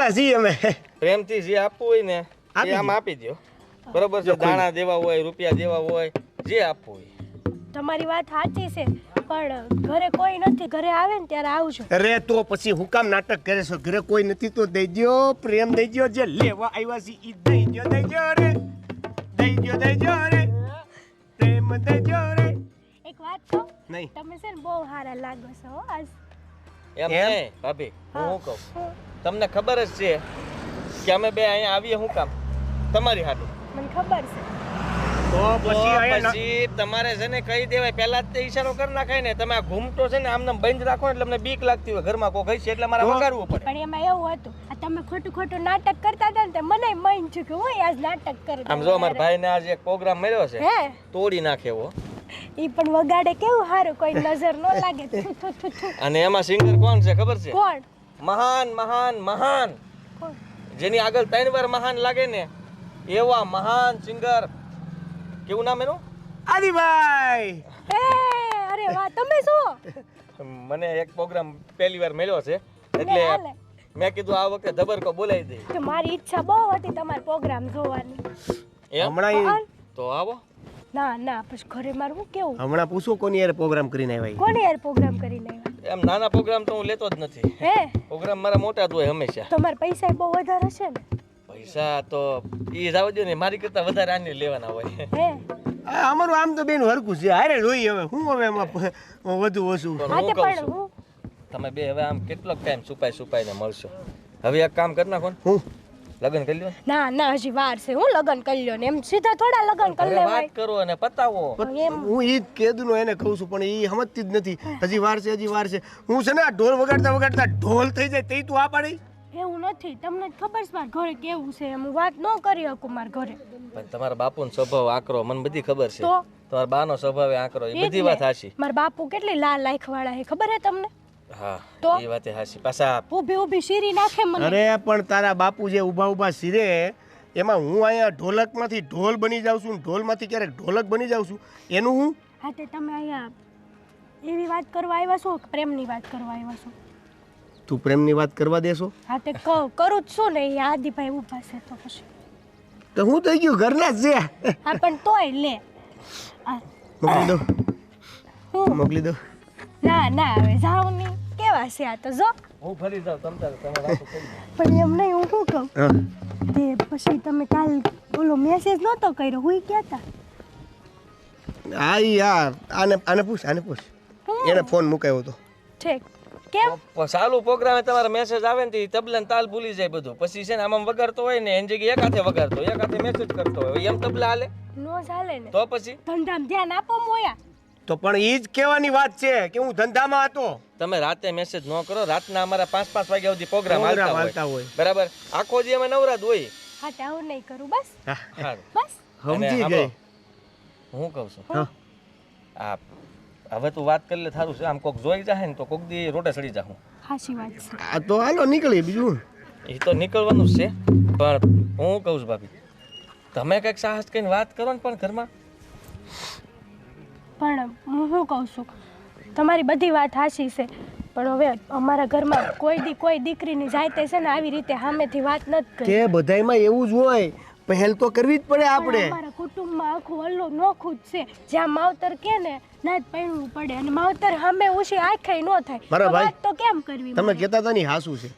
વાળા છીએ અમે. પ્રેમથી જે આપવું હોય ને એ આમ આપી દો. બરોબર છે. દાણા દેવા હોય, રૂપિયા દેવા હોય, જે આપવું હોય. તમારી વાત સાચી છે, પણ ઘરે કોઈ નથી. ઘરે આવે ને ત્યારે આવજો. અરે તો પછી હું કામ નાટક કરે છો? ઘરે કોઈ નથી તો દઈ દ્યો, પ્રેમ દઈ દ્યો. જે લેવા આવ્યા છે ઈ દઈ દ્યો રે. દઈ દ્યો રે. પ્રેમ દઈ દ્યો રે. એક વાત કહું, નહીં તમે છે ને બહુ સારા લાગો છો હો આજ. એમ નહીં ભાભી, હું કહું, તમને ખબર જ છે કે અમે બે અહીંયા આવીએ શું કામ? તમારી હાટુ. મને ખબર છે. તો પછી તમારે છે ને કહી દેવાય પહેલા જ તે ઈશારો કરી નાખાય ને. તમે આ ઘૂમટો છે ને આમને બંધ રાખો એટલે અમને બીક લાગતી હોય ઘરમાં કોઈ હશે એટલે મારે વગાડવું પડે. પણ એમાં એવું હતું, આ તમે ખોટું નાટક કરતા હતા ને તે મને મન થયું કે હું આજ નાટક કરું. આમ જો અમારા ભાઈને આજે એક પ્રોગ્રામ મળ્યો છે, હે તોડી નાખે એવો. ઈ પણ વગાડે કેવું સારું, કોઈ નજર ન લાગે. થુ, થુ, થુ, થુ. અને એમાં સિંગર કોણ છે ખબર છે? કોણ? મહાન મહાન મહાન, કોણ? જેની આગળ 3 વાર મહાન લાગે ને એવા મહાન સિંગર. કેવું નામ એનું? આદિભાઈ. એ અરે વાહ, તમે શું? મને એક પ્રોગ્રામ પહેલી વાર મળ્યો છે લે, એટલે હાલે. મેં કીધું આ વખતે ધબરકો બોલાવી દઈ. તો મારી ઈચ્છા બહુ હતી તમારો પ્રોગ્રામ જોવાની. એમ? હમણાં તો આવો. ના પછી ઘરે મારું શું કેવું? હમણાં પૂછો કોની યાર પ્રોગ્રામ કરીને આવ્યા? કોને યાર પ્રોગ્રામ કરીને આવ્યા? એમ નાના પ્રોગ્રામ તો હું લેતો જ નથી. હે પ્રોગ્રામ મારા મોટા જ હોય હંમેશા. તમારા પૈસા બહુ વધારે છે ને? પૈસા તો ઈ જાવ દો ને, મારી કરતા વધારે આને લેવાના હોય. હે અમારું આમ તો બેન હરકું છે. હારે જોઈએ હવે હું હવે એમાં વધુ ઓછું. પણ હા હું તે કહું પણ છું, હું તમે બે હવે આમ કેટલોક ટાઈમ છુપાઈને મળશો. હવે એક કામ કરી નાખો ને, હું લગ્ન કરી લ્યો ને. ના હજી વાર છે. હું લગન કરી લ્યો ને એમ સીધા થોડા લગન કરી ઘરે લેવાય. વાત કરો અને પતાવો. એમ હું ઈ જ કેદુનો એને કહું છું પણ ઈ સમજતી જ નથી. હજી વાર છે. હું છે ને આ ઢોલ વગાડતા ઢોલ થઈ જાય તે તું આ પાડી. એવું નથી. તમને જ ખબર છે મારા ઘરે કેવું છે એમ. હું વાત ન કરી શકું મારા ઘરે. પણ તમારા બાપુનો સ્વભાવ આકરો મને બધી ખબર છે. તો તમારા બાનો સ્વભાવ આકરો, એ બધી વાત હાચી. મારા બાપુ કેટલી લાલ લાખ વાળા છે ખબર હે તમને? હા તો? એ વાત હાચી. પાછા ઊભી શીરી નાખે મને. અરે પણ તારા બાપુ જે ઊભા સિરે એમાં હું અહીંયા ઢોલકમાંથી ઢોલ બની જાઉં છું, ઢોલમાંથી ક્યારેક ઢોલક બની જાઉં છું. એનું હું હા તે તમે અહીંયા એવી વાત કરવા આવ્યા છો કે પ્રેમની વાત કરવા આવ્યા છો? તું પ્રેમની વાત કરવા દેશો હા તે કરું જ છું ને. એ આદિભાઈ ઊભા છે તો પછી તો હું થઈ ગયું ઘરના જ છે. હા પણ તોય લે આ, મોકલી દો હું મોકલી દો. ના હવે જાવ નહીં. કેવા છે આ તો જો. હું ફરી જાઉં તમે વાતો કરી દો. પણ એમ નહીં, હું શું કહું હા તે પછી તમે કાલ ઓલો મેસેજ નહોતો કર્યો, હું ક્યાં હતા? હા ઈ આને પૂછ એને ફોન મુકાયો હતો. ઠીક. કેમ? ચાલુ પ્રોગ્રામે તમારા મેસેજ આવે ને તબલા ને તાલ ભૂલી જાય બધું. પછી છે ને આમ વગાડતો હોય ને એની જગ્યાએ એક હાથે વગાડતો, એક હાથે મેસેજ કરતો હોય. એમ તબલા હાલે? નો ચાલે ને. તો પછી ધંધામાં ધ્યાન આપો મોયા. તો પણ ઈ જ કહેવાની વાત છે કે હું ધંધામાં હતો. તમે રાતે મેસેજ ન કરો. રાતના અમારા 5 વાગ્યા સુધી પ્રોગ્રામ હાલતા હોય. બરાબર? આખો દી અમે નવરા જ હોય. હા તે આવું નહીં કરું બસ. સારું. બસ સમજી ગઈ. હું કહું છું, હા આ હવે તું વાત કરી લે, થારું છે. આમ કોક જોઈ જાય ને તો કોક દી રોટે સડી જાઉં. હાચી વાત છે. આ તો હાલો નીકળી બીજું. એ તો નીકળવાનું જ છે. પણ હું કહું છું ભાભી, તમે કંઈક સાહસ કરીને વાત કરો ને પણ ઘરમાં. પણ હું શું કહું છું, તમારી બધી વાત સાચી છે પણ હવે અમારા ઘરમાં કોઈ દીકરીની જાતે છે ને આવી રીતે સામેથી વાત નથી કરી. કે બધાયમાં એવું જ હોય, પહેલ તો કરવી જ પડે આપણે. અમારા કુટુંબમાં આખું અલ્લો નોખું જ છે. જ્યાં માવતર કે ને ના જ પૈણવું પડે અને માવતર સામે ઉછી આંખે ન થાય. મારા તો ભાઈ, વાત તો કેમ કરવી? તમે કહેતા હતા ને હાસું છે.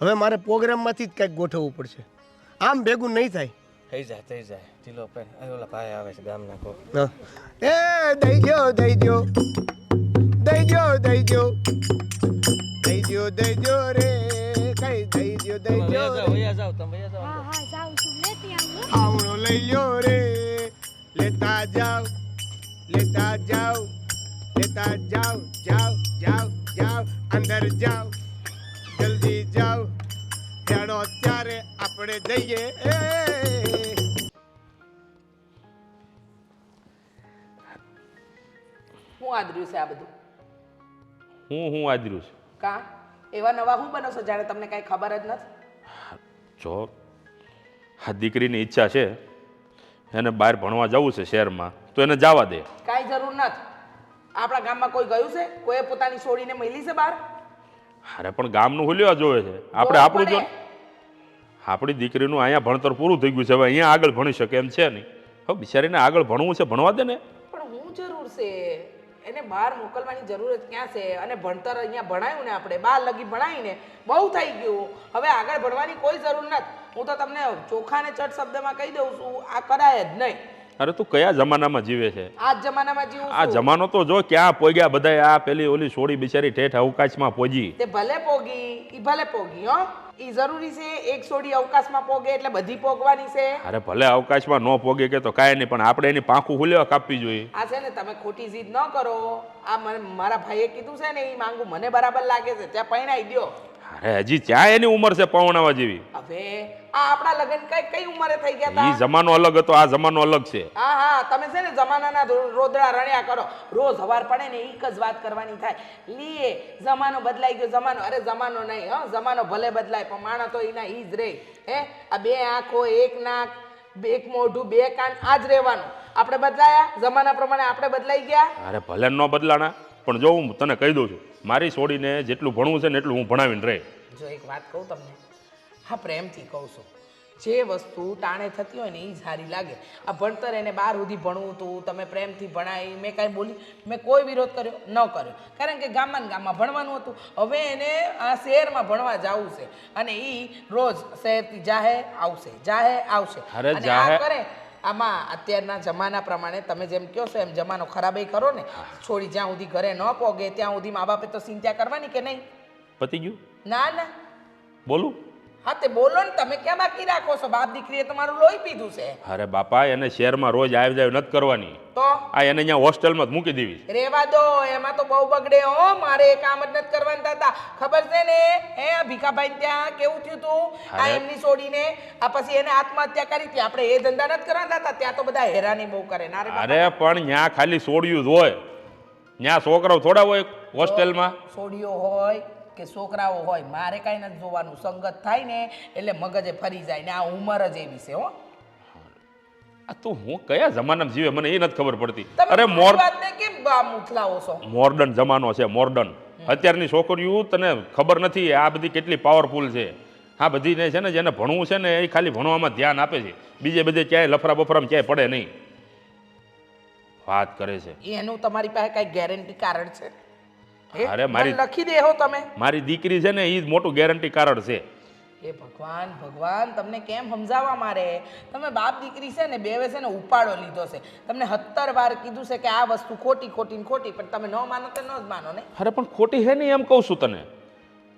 હવે મારે પ્રોગ્રામમાંથી જ કંઈક ગોઠવવું પડશે. આમ ભેગું નહીં થાય. થઈ જાય ઢીલો પેન. ઓલા ભાઈ આવે છે ગામના કોક. હા. એ દઈ દ્યો રે કઈ દઈ દ્યો રે. વયા જાઓ તમે. હા જાઉં છું, લેતી આવું. આવડો લઈ લ્યો રે. લેતા જાવ અંદર જાવ જલ્દી જાવ. હેડો ત્યારે આપણે જઈએ. હું આદર્યું છે આ બધું? હું આદર્યું છે. કા એવા નવા હું બનો છો જાણે તમને કાંઈ ખબર જ નથી? જો આ દીકરીની ઈચ્છા છે એને બહાર ભણવા જવું છે શહેરમાં, તો એને જવા દે. કાંઈ જરૂર નથી. આપણા ગામમાં કોઈ ગયું છે? કોઈએ પોતાની છોડીને મળી છે બહાર? અરે પણ ગામનું હુલ્યો જોવે છે, આપણે આપણું જો. આપણી દીકરીનું અહીંયા ભણતર પૂરું થઈ ગયું છે, હવે અહીંયા આગળ ભણી શકે એમ છે નહીં. હવે બિચારીને આગળ ભણવું છે, ભણવા દે ને. પણ હું જરૂર છે એને બહાર મોકલવાની જરૂરત ક્યાં છે? અને ભણતર અહીંયા ભણાયું ને આપણે 12 લગી ભણાવીને બહુ થઈ ગયું. હવે આગળ ભણવાની કોઈ જરૂર નથી. હું તો તમને ચોખ્ખા ને ચટ શબ્દમાં કહી દઉં છું, આ કરાય જ નહીં. અરે તું કયા જમાનામાં જીવે છે? આ જ જમાનામાં જીવું આ છું. જમાનો તો જો ક્યાં પોગ્યા બધા. આ પેલી ઓલી સોડી બિચારી ઠેઠ અવકાશમાં પહોંચી. તે ભલે પોગી, ઈ ભલે પોગી હો. ઈ જરૂરી છે એક છોડી અવકાશમાં પોગે એટલે બધી પોગવાની છે? અરે ભલે અવકાશમાં ન પોગે કે તો કાંઈ નહીં, પણ આપણે એની પાંખું ખુલ્યો કાપવી જોઈએ. આ છે ને તમે ખોટી જીદ ન કરો. આ મને મારા ભાઈએ કીધું છે ને એ માંગુ મને બરાબર લાગે છે, ત્યાં પૈણાઈ દ્યો. અરે હજી ત્યાં એની ઉંમર છે પવણાવા જેવી. હવે આ આપણા લગ્ન કઈ ઉંમરે થઈ ગયા ઈ હતા? જમાનો અલગ હતો, આ જમાનો અલગ છે. હા હા, તમે છે ને જમાનાના રોદડા રણ્યા કરો. રોજ હવાર પડે ને એક જ વાત કરવાની થાય, લીએ જમાનો બદલાઈ ગયો. જમાનો અરે જમાનો નહીં હો, જમાનો ભલે બદલાય પણ માણસ તો એના ઈ જ રહે. હે આ 2 આંખો 1 નાક 1 મોઢું 2 કાન આ જ રહેવાનું. આપણે બદલાયા જમાના પ્રમાણે, આપણે બદલાઈ ગયા. અરે ભલે ન બદલાણા, પણ જો હું તને કહી દઉં છું, મારી છોડીને જેટલું ભણવું છે ને એટલું હું ભણાવીને રહે. જો એક વાત કહું તમને, હા પ્રેમથી કહું છું, જે વસ્તુ ટાણે થતી હોય ને એ સારી લાગે. આ ભણતર એને 12 સુધી ભણવું હતું, તમે પ્રેમથી ભણાવી, મેં કાંઈ બોલી, મેં કોઈ વિરોધ કર્યો ન કર્યો, કારણ કે ગામમાં ભણવાનું હતું. હવે એને આ શહેરમાં ભણવા જવું છે અને એ રોજ શહેરથી જાહે આવશે. અરે અને આ કરે આમાં અત્યારના જમાના પ્રમાણે તમે જેમ કહો છો એમ જમાનો ખરાબ કરો ને. છોડી જ્યાં સુધી ઘરે ન પોગે ત્યાં સુધી મા બાપે તો ચિંતા કરવાની કે નહીં? પતી ગયું? ના બોલું? હા તે બોલો ને, તમે ક્યાં બાકી રાખો છો? બાપ દીકરીએ તમારું લોહી પીધું છે. અરે બાપા, એને શહેરમાં રોજ આવી જાય નથી કરવાની. તો આ એને અહીંયા હોસ્ટેલમાં જ મૂકી દેવી. રેવા દો, એમાં તો બહુ બગડે હો. મારે એ કામ જ નથી કરવાનું થતા, ખબર છે ને? હે આ ભીખાભાઈ ત્યાં કેવું થયું તું? આ એમની છોડીને આ પછી એને આત્મહત્યા કરી હતી. આપણે એ ધંધા નથી કરવાના થતા. ત્યાં તો બધા હેરાની બહુ કરે. ના રે અરે પણ ત્યાં ખાલી છોડ્યું જ હોય, ત્યાં છોકરાઓ થોડા હોય હોસ્ટેલમાં. છોડીઓ હોય કે છોકરાઓ હોય, મારે કાંઈ નથી જોવાનું. સંગત થાય ને એટલે મગજે ફરી જાય ને. આ ઉંમર જ એવી છે હો. આ તું હું કયા જમાનામાં જીવે મને એ નથી ખબર પડતી. તમે અરે મારી વાતને કેમ મુખલાવો છો? મોર્ડન જમાનો છે, મોર્ડન. અત્યારની છોકરીઓ તને ખબર નથી આ બધી કેટલી પાવરફુલ છે. આ બધીને છે ને જેને ભણવું છે ને એ ખાલી ભણવામાં ધ્યાન આપે છે, બીજે બધે ક્યાંય લફરા બફરામાં ક્યાંય પડે નહીં. વાત કરે છે એનું તમારી પાસે કઈ ગેરંટી કારણ છે? અરે મારી લખી દે હો તમે. મારી દીકરી છે ને એ જ મોટું ગેરંટી કારણ છે. એ ભગવાન તમને કેમ સમજાવવા મારે? તમે બાપ દીકરી છે ને બેવે છે ને ઉપાડો લીધો છે. તમને 70 વાર કીધું છે કે આ વસ્તુ ખોટી પણ તમે ન માનો તો ન જ માનો ને. અરે પણ ખોટી છે નહીં એમ કહું છું તને.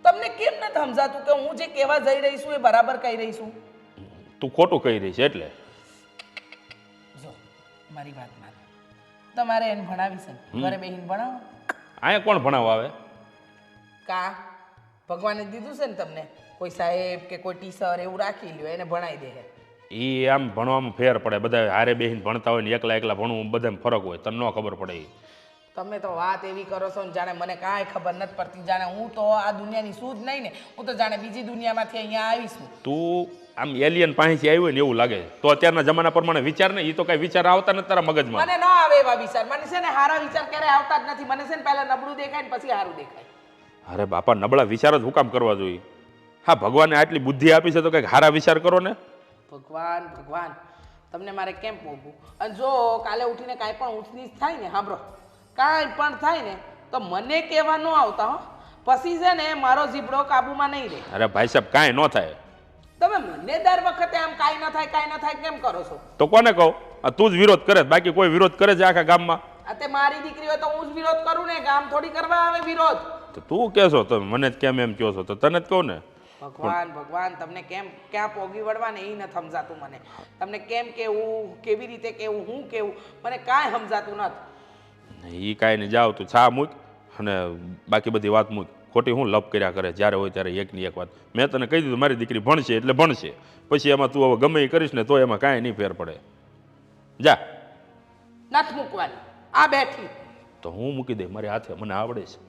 તમને કેમ નથી સમજાતું કે હું જે કહેવા જઈ રહી છું એ બરાબર કહી રહી છું? તું ખોટું કહી રહી છે એટલે. જો મારી વાત માનો, તમારે એને ભણાવી છે, ઘરે બેહીને ભણાવો. અહીંયા કોણ ભણાવવા આવે? કા ભગવાને દીધું છે ને તમને કોઈ સાહેબ કે કોઈ ટીચર એવું રાખી લ્યો, એને ભણાવી દે. એ આમ ભણવામાં ફેર પડે, બધા હારે બેહીને ભણતા હોય ને એકલા ભણવું બધામાં ફરક હોય, તને ન ખબર પડે. તમે તો વાત એવી કરો છો ને જાણે મને કાંઈ ખબર નથી પડતી, જાણે હું તો આ દુનિયાની શું જ નહીં ને, હું તો જાણે બીજી દુનિયામાંથી અહીંયા આવીશું. તું આમ એલિયન પાસેથી આવ્યું હોય ને એવું લાગે. તો અત્યારના જમાના પ્રમાણે વિચાર ને, એ તો કઈ વિચાર આવતા નથી તારા મગજમાં. મને ન આવે એવા વિચાર. મને છે ને સારા વિચાર ક્યારેય આવતા જ નથી. મને છે ને પહેલા નબળું દેખાય ને પછી સારું દેખાય. અરે બાપા, નબળા વિચાર જ હું કામ કરવા જોઈએ? હા, ભગવાને આટલી બુદ્ધિ આપી છે તો કંઈક સારા વિચાર કરો ને. ભગવાન તમને મારે કેમ પોગવું? અને જો કાલે ઉઠીને કાંઈ પણ ઊંચ નીચ થાય ને, સાંભળો, કાંઈ પણ થાય ને તો મને કહેવા ન આવતા હો. પછી છે ને મારો જીભડો કાબુમાં નહીં રહે. અરે ભાઈ સાહેબ, કાંઈ ન થાય. તમે મને દર વખતે આમ કાંઈ ન થાય કેમ કરો છો? તો કોને કહું? તું જ વિરોધ કરે, બાકી કોઈ વિરોધ કરે છે આખા ગામમાં? આ તે મારી દીકરી હોય તો હું જ વિરોધ કરું ને, ગામ થોડી કરવા આવે વિરોધ. તો તું કહેશો તો મને જ કેમ એમ કહો છો? તો તને જ કહું ને. ભગવાન તમને કેમ ક્યાં પોગી વળવા ને એ નથી સમજાતું મને. તમને કેમ કેવું, કેવી રીતે કેવું, હું કેવું, મને કાંઈ સમજાતું નથી. એ કાંઈ નહીં, જાવ તું છા મૂક અને બાકી બધી વાત મૂક. ખોટી હું લપ કર્યા કરે જ્યારે હોય ત્યારે એકની એક વાત. મેં તને કહી દીધું મારી દીકરી ભણશે એટલે ભણશે, પછી એમાં તું હવે ગમે એ કરીશ ને તો એમાં કાંઈ નહીં ફેર પડે. જા. નથી મૂકવાની, આ બેઠી. તો હું મૂકી દે, મારી હાથે, મને આવડે છે.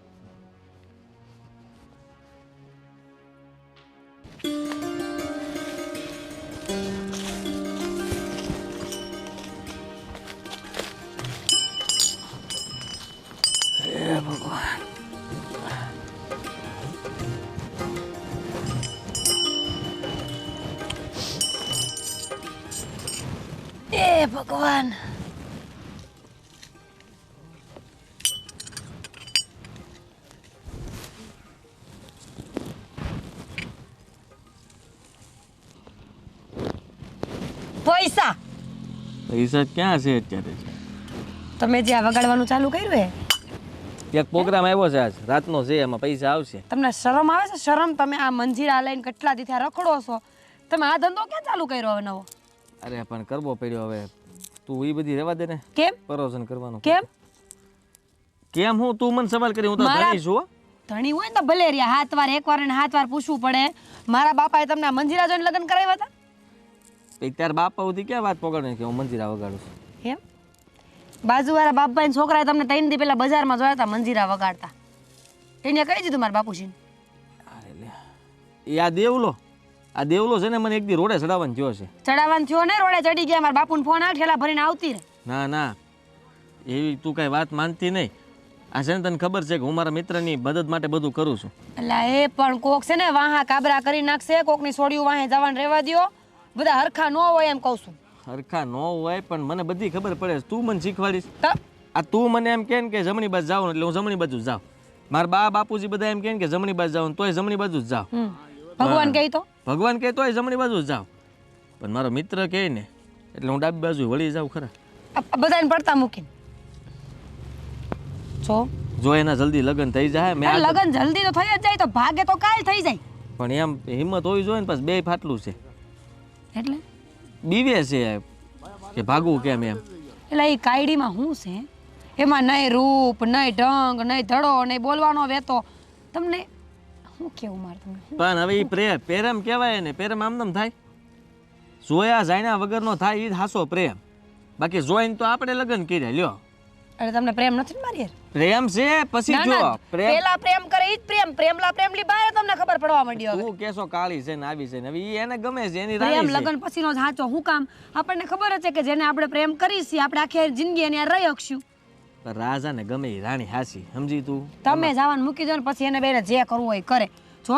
એ ભગવાન પૈસા પૈસા ક્યાં છે અત્યારે? તમે જે આ વગાડવાનું ચાલુ કર્યું હે એક પ્રોગ્રામ આવ્યો છે આજ રાતનો છે, એમાં પૈસા આવશે. તમને શરમ આવે છે? શરમ? તમે આ મંજીરા લઈને કેટલા દીથા રખડો છો, તમે આ ધંધો ક્યાં ચાલુ કર્યો હવે નવો? અરે પણ કરવો પડ્યો હવે. તું એ બધી રહેવા દે ને. કેમ પરોસન કરવાનું. કેમ કેમ હું તું મને સવાલ કરી? હું તો ધણી છું. ધણી હોય ને તો ભલે રહ્યા, હાથ વાર એક વાર ને હાથ વાર પૂછવું પડે. મારા બાપાએ તમને આ મંજીરા જોઈને લગ્ન કરાવ્યા હતા? તાર બાપા સુધી ક્યાં વાત પકડે કે હું મંજીરા વગાડું છું? એમ બાજુવાળા બાપભાઈ છોકરાએ તમને 3 દી પહેલા બજારમાં જોયા હતા મંજીરા વગાડતા. એને કહી દીધું મારા બાપુજીને? એ આ દેવલો છે ને, મને એક દી રોડે ચડાવવાનો થયો છે. ચડાવવાનો થયો ને? રોડે ચડી ગયા, મારા બાપુને ફોન આવે ઠેલા ભરીને આવતી રહે. ના એવી તું કઈ વાત માનતી નહીં. આ છે ને તને ખબર છે કે હું મારા મિત્રની મદદ માટે બધું કરું છું. એટલે એ પણ કોક છે ને વાહા કાબરા કરી નાખશે, કોકની સોડિયું વાહે જવાનું રહેવા દ્યો. બધા હરખા ન હોય એમ કહું છું. હરખા ન હોય પણ મને બધી ખબર પડે. તું મને શીખવાડીશ? આ તું મને એમ કે જમણી બાજુ જાવ એટલે હું જમણી બાજુ જ જાઉં. મારા બાપુજી બધા એમ કે જમણી બાજુ જાવ તોય જમણી બાજુ જ જાવ. ભગવાન કહે તો? ભગવાન કહે તોય જમણી બાજુ જ જાવ. પણ મારો મિત્ર કહે ને એટલે હું ડાબી બાજુ વળી જાઉં ખરા. બધાને પડતા મૂકીને જો એના જલ્દી લગ્ન થઈ જાય. મેં લગ્ન જલ્દી તો થઈ જ જાય, તો ભાગે તો કાલ થઈ જાય. પણ એમ હિંમત હોવી જોઈએ ને. પછી બે ફાટલું છે એટલે બીવે છે કે ભાગવું કેમ એમ. એટલે એ કાયડીમાં શું છે? એમાં નહીં રૂપ, નહીં ઢંગ, નહીં ધડો, નહીં બોલવાનો વેતો. તમને શું કેવું મારે તમને? પણ હવે એ પ્રેમ કહેવાય ને. પ્રેમ આમનામ થાય? જોયા જાણ્યા વગરનો થાય એ જ હાસો પ્રેમ. બાકી જોઈને તો આપણે લગ્ન કર્યા લ્યો. અરે તમને પ્રેમ નથી ને મારી યાર? પ્રેમ છે પછી જો પેલા પ્રેમ કરે ઈ જ પ્રેમ. પ્રેમલા પ્રેમલી બહાર તમને ખબર પડવા માંડી હવે. તું કેસો કાળી છે ને આવી છે ને, હવે ઈ એને ગમે છે એની પ્રેમ રાણી છે. લગન પછીનો જ સાચો. હું કામ? આપણને ખબર જ છે કે જેને આપણે પ્રેમ કરીશું આપણે આખી જિંદગી એની રહી શકશું. પણ રાજા ને ગમે ઈ રાણી હાસી, સમજી તું? તમે જવાનું મૂકી દો ને પછી એને બેને જે કરવું હોય કરે. જો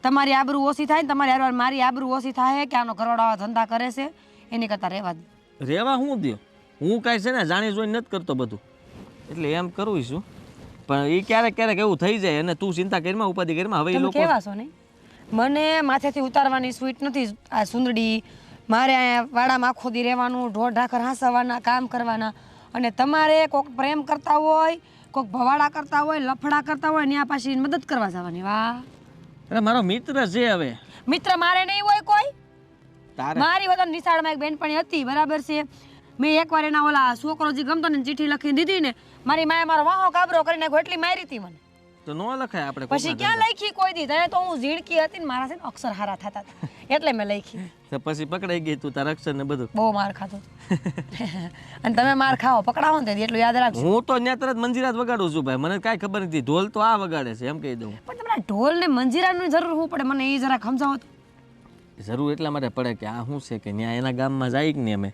તમારી આબરૂ ઓછી થાય ને તમારી હારવાર મારી આબરૂ ઓછી થાય કે આનો ઘરવાળો આવા ધંધા કરે છે, એની કરતા રહેવા દે. રેવા હું દો? હું કાંઈ છે ને જાણી જોઈને નથી કરતો બધું, એટલે એમ કરું છું. પણ એ ક્યારેક ક્યારેક એવું થઈ જાય અને તું ચિંતા કરીમાં ઉપાધિ કરીમાં. હવે એ લોકો કેવા છો નહીં? મને માથેથી ઉતારવાની સ્વીટ નથી આ સુંદડી. મારે અહીંયા વાડામાં આખો દી રહેવાનું, ઢોર ઢાકર હાંસવાના, કામ કરવાના. અને તમારે કોઈક પ્રેમ કરતા હોય, કોઈક ભવાડા કરતા હોય, લફડા કરતા હોય, ત્યાં પાછી મદદ કરવા જવાની. વાહ! અરે મારો મિત્ર છે. હવે મિત્ર મારે નહીં હોય કોઈ. તારે મારી વતન નિશાળમાં એક બેનપણી હતી, બરાબર છે. મેં એકવાર એના ઓલા છોકરો જે ગમતો ને ચીઠી લખીને દીધી ને, મારી માએ મારો વાહો કાબરો કરી નાખ્યો. એટલી મારી હતી મને. તો નો લખાય આપણે. પછી ક્યાં લખી કોઈ દી? તને તો હું ઝીણકી હતી ને મારા છે ને અક્ષર હારા થતા હતા એટલે મેં લખી. તો પછી પકડાઈ ગઈ તું તારા અક્ષર ને બધું. બહુ માર ખાતો. અને તમે માર ખાઓ પકડાવો ને એટલું યાદ રાખજો. હું તો ત્યાં તરત મંજીરા જ વગાડું છું ભાઈ. મને કાંઈ ખબર નથી. ઢોલ તો આ વગાડે છે એમ કહી દઉં. પણ તમને ઢોલ ને મંજીરાની જરૂર શું પડે? મને એ જરાક સમજાવો તો. જરૂર એટલા માટે પડે કે આ શું છે કે ત્યાં એના ગામમાં જાય કે ને અમે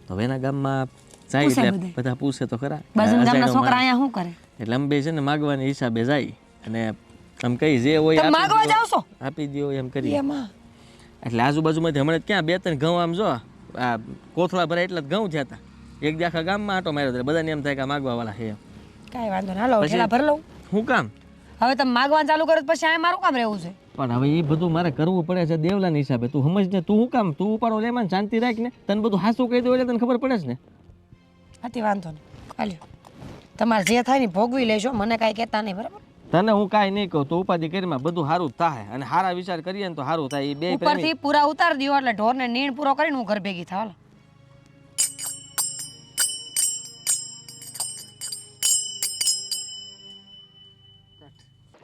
તો એના ગામમાં જાય એટલે બધા પૂછે તો ખરા. બાજુના ગામના છોકરા અહીંયા શું કરે? એટલે અમે બે છે ને માગવાની હિસાબે જાય અને આમ કઈ જે હોય માગવા જાવ છો આપી દો એમ કરીએ. એટલે આજુબાજુમાંથી હમણાં ક્યાં 2-3 ઘઉં આમ જો આ કોથળા ભરાય એટલા ઘઉં થયા હતા. એક દી આખા ગામમાં આટો માર્યો એટલે બધાને એમ થાય કે માગવા વાળા છે. કાંઈ વાંધો ના. હાલો ઠેલા ભર લઉં. શું કામ? હવે તમે માગવાનું ચાલુ કરો પછી આ મારું કામ રહેવું છે. પણ હવે એ બધું મારે કરવું પડે છે દેવલાના હિસાબે. તું સમજ ને. તું શું કામ? તું ઉપાડો લેમાં શાંતિ રાખ ને. તને બધું હાસું કહી દઉં એટલે તને ખબર પડે છે ને. હાથી વાંધો નહીં. હાલ્યો તમારે જે થાય ને ભોગવી લેજો. મને કાંઈ કહેતા નહીં, બરાબર? તને હું કાંઈ નહીં કહું. તો ઉપાધિ કરીમાં બધું સારું જ થાય અને સારા વિચાર કરીએ ને તો સારું થાય. એ બે ઉપરથી પૂરા ઉતાર દો એટલે ઢોરને નીણ પૂરો કરીને હું ઘર ભેગી થાવ.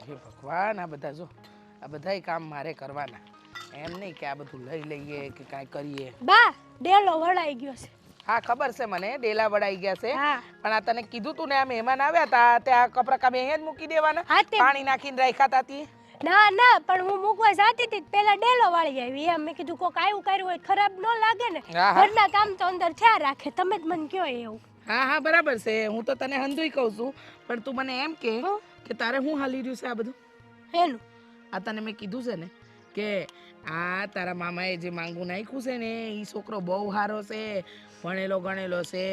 ભગવાન, આ બધા જો આ બધાય કામ મારે કરવાના. એમ નહીં કે આ બધું લઈ લઈએ કે કાંઈ કરીએ. બા ડેલો વળાઈ ગયો છે. હા ખબર છે મને, ડેલા વડાઈ ગયા છે. પણ આ તને કીધું તું ને આ મહેમાન આવ્યા હતા ત્યાં કપરા કામે અહીંયા જ મૂકી દેવાના, પાણી નાખીને રાખ્યા હતા. ના ના, પણ હું મૂકવા જાતી હતી પેલા ડેલો વાળી આવી. એમ મેં કીધું કોક આવું કર્યું હોય ખરાબ ન લાગે ને. ઘરના કામ તો અંદર થયા રાખે. તમે જ મને કયો એવું. હા હા બરાબર છે. હું તો તને હંધુય કહું છું પણ તું મને એમ કે તારે શું હાલી રહ્યું છે આ બધું? એનું આ તને મેં કીધું છે ને કે આ તારા મામાએ જે માંગુ નાખ્યું છે ને એ છોકરો બહુ સારો છે, ભણેલો ગણેલો છે,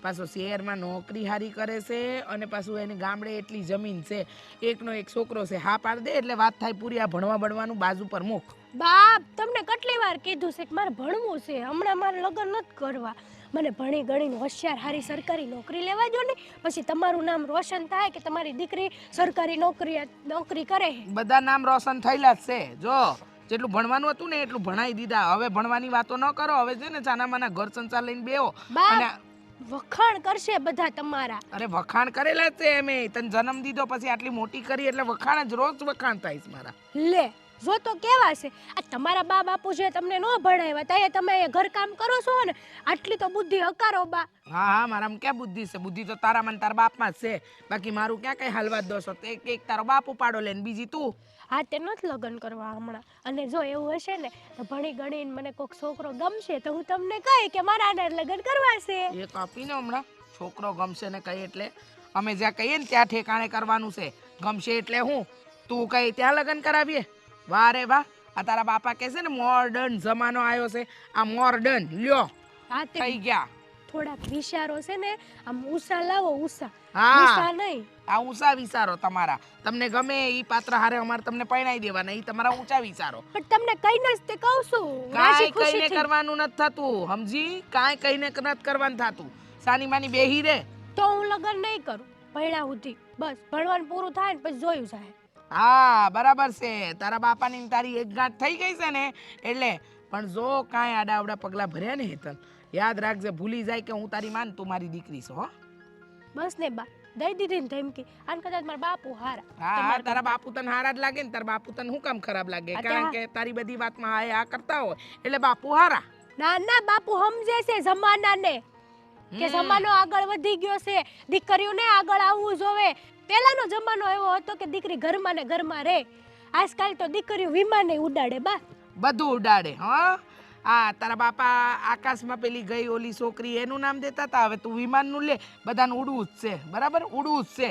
પાછો શહેરમાં નોકરી સારી કરે છે અને પાછું એને ગામડે એટલી જમીન છે, એકનો એક છોકરો છે. હા પાડ દે એટલે વાત થાય પૂરી. આ ભણવા ભણવાનું બાજુ પર મૂક. બાપ તમને કેટલી વાર કીધું છે કે મારે ભણવું છે, હમણાં મારે લગ્ન નથી કરવા. મને ભણી ગણીને હોશિયાર હારી સરકારી નોકરી લેવા દો ને, પછી તમારું નામ રોશન થાય કે તમારી દીકરી સરકારી નોકરી કરે. બધા નામ રોશન થયેલા જ છે. જો જેટલું ભણવાનું હતું ને એટલું ભણાઈ દીધા. હવે ભણવાની વાતો ન કરો. હવે છે ને ચાનામાના ઘર સંસાર લઈને બેહો અને વખાણ કરશે બધા તમારા. અરે વખાણ કરેલા જ છે. એમે તને જન્મ દીધો પછી આટલી મોટી કરી એટલે વખાણ જ રોજ વખાણ થાય છે મારા. લે જો તો કેવા છે આ તમારા બા બાપુ જે તમને ન ભણાવ્યા ત્યાં તમે ઘર કામ કરો છો ને, આટલી તો બુદ્ધિ હકારો બા. હા હા, મારામાં ક્યાં બુદ્ધિ છે? બુદ્ધિ તો તારામાં ને તારા બાપમાં જ છે. બાકી મારું ક્યાં કઈ હાલવા દો છો? એક તારો બાપ ઉપાડો લે ને બીજી તું. હા તે નથી લગ્ન કરવા હમણાં. અને જો એવું હશે ને તો ભણી ગણીને મને કોઈક છોકરો ગમશે તો હું તમને કહી કે મારા આને લગ્ન કરવા છે. એ કાપીને હમણાં છોકરો ગમશે ને કઈ એટલે અમે જ્યાં કહીએ ને ત્યાં ઠેકાણે કરવાનું છે. ગમશે એટલે હું તું કઈ ત્યાં લગ્ન કરાવીએ? વાહ રે વાહ, આ તારા બાપા કહે છે ને મોર્ડન જમાનો આવ્યો છે. આ મોર્ડન લ્યો હા તે થઈ ગયા. થોડાક વિચારો છે ને આમ ઉષા લાવો, ઉષા હા ઉષા નહીં. આ ઊંચા વિચારો તમારા. તમને ગમે ઈ પાત્ર હારે અમારે તમને પરણાઈ દેવાના. ઈ તમારા ઊંચા વિચારો. પણ તમને કઈને જ તે કહું છું. કાંઈ કઈને કરવાનું નથી થતું, સમજી? કાંઈ કઈને નથી કરવાનું થતું. સાની માની બેહી રે તો હું લગ્ન નહીં કરું ભણ્યા સુધી. બસ ભણવાનું પૂરું થાય ને પછી જોયું જાય. હા બરાબર છે. તારા બાપાની તારી એક ગાંઠ થઈ ગઈ છે ને એટલે. પણ જો કાંઈ આડાવડા પગલા ભર્યા ને હેતલ, યાદ રાખજે, ભૂલી જાય કે હું તારી માન, તું મારી દીકરી છો. હો બસ ને બા દઈ દીધી ને ધમકી. આને કદાચ મારા બાપુ હારા. હા હા, તારા બાપુ તને હારા જ લાગે ને. તારા બાપુ તને શું કામ ખરાબ લાગે? કારણ કે તારી બધી વાતમાં હા આ કરતા હોય એટલે બાપુ હારા. ના ના, બાપુ સમજે છે જમાનાને કે જમાનો આગળ વધી ગયો છે, દીકરીઓને આગળ આવવું જોવે. પહેલાનો જમાનો એવો હતો કે દીકરી ઘરમાં ને ઘરમાં રહે. આજકાલ તો દીકરીઓ વિમાને ઉડાડે બા, બધું ઉડાડે. હા હા, તારા બાપા આકાશમાં પેલી ગઈ ઓલી છોકરી એનું નામ દેતા હતા. હવે તું વિમાનનું લે. બધાને ઉડવું જ છે, બરાબર? ઉડવું જ છે.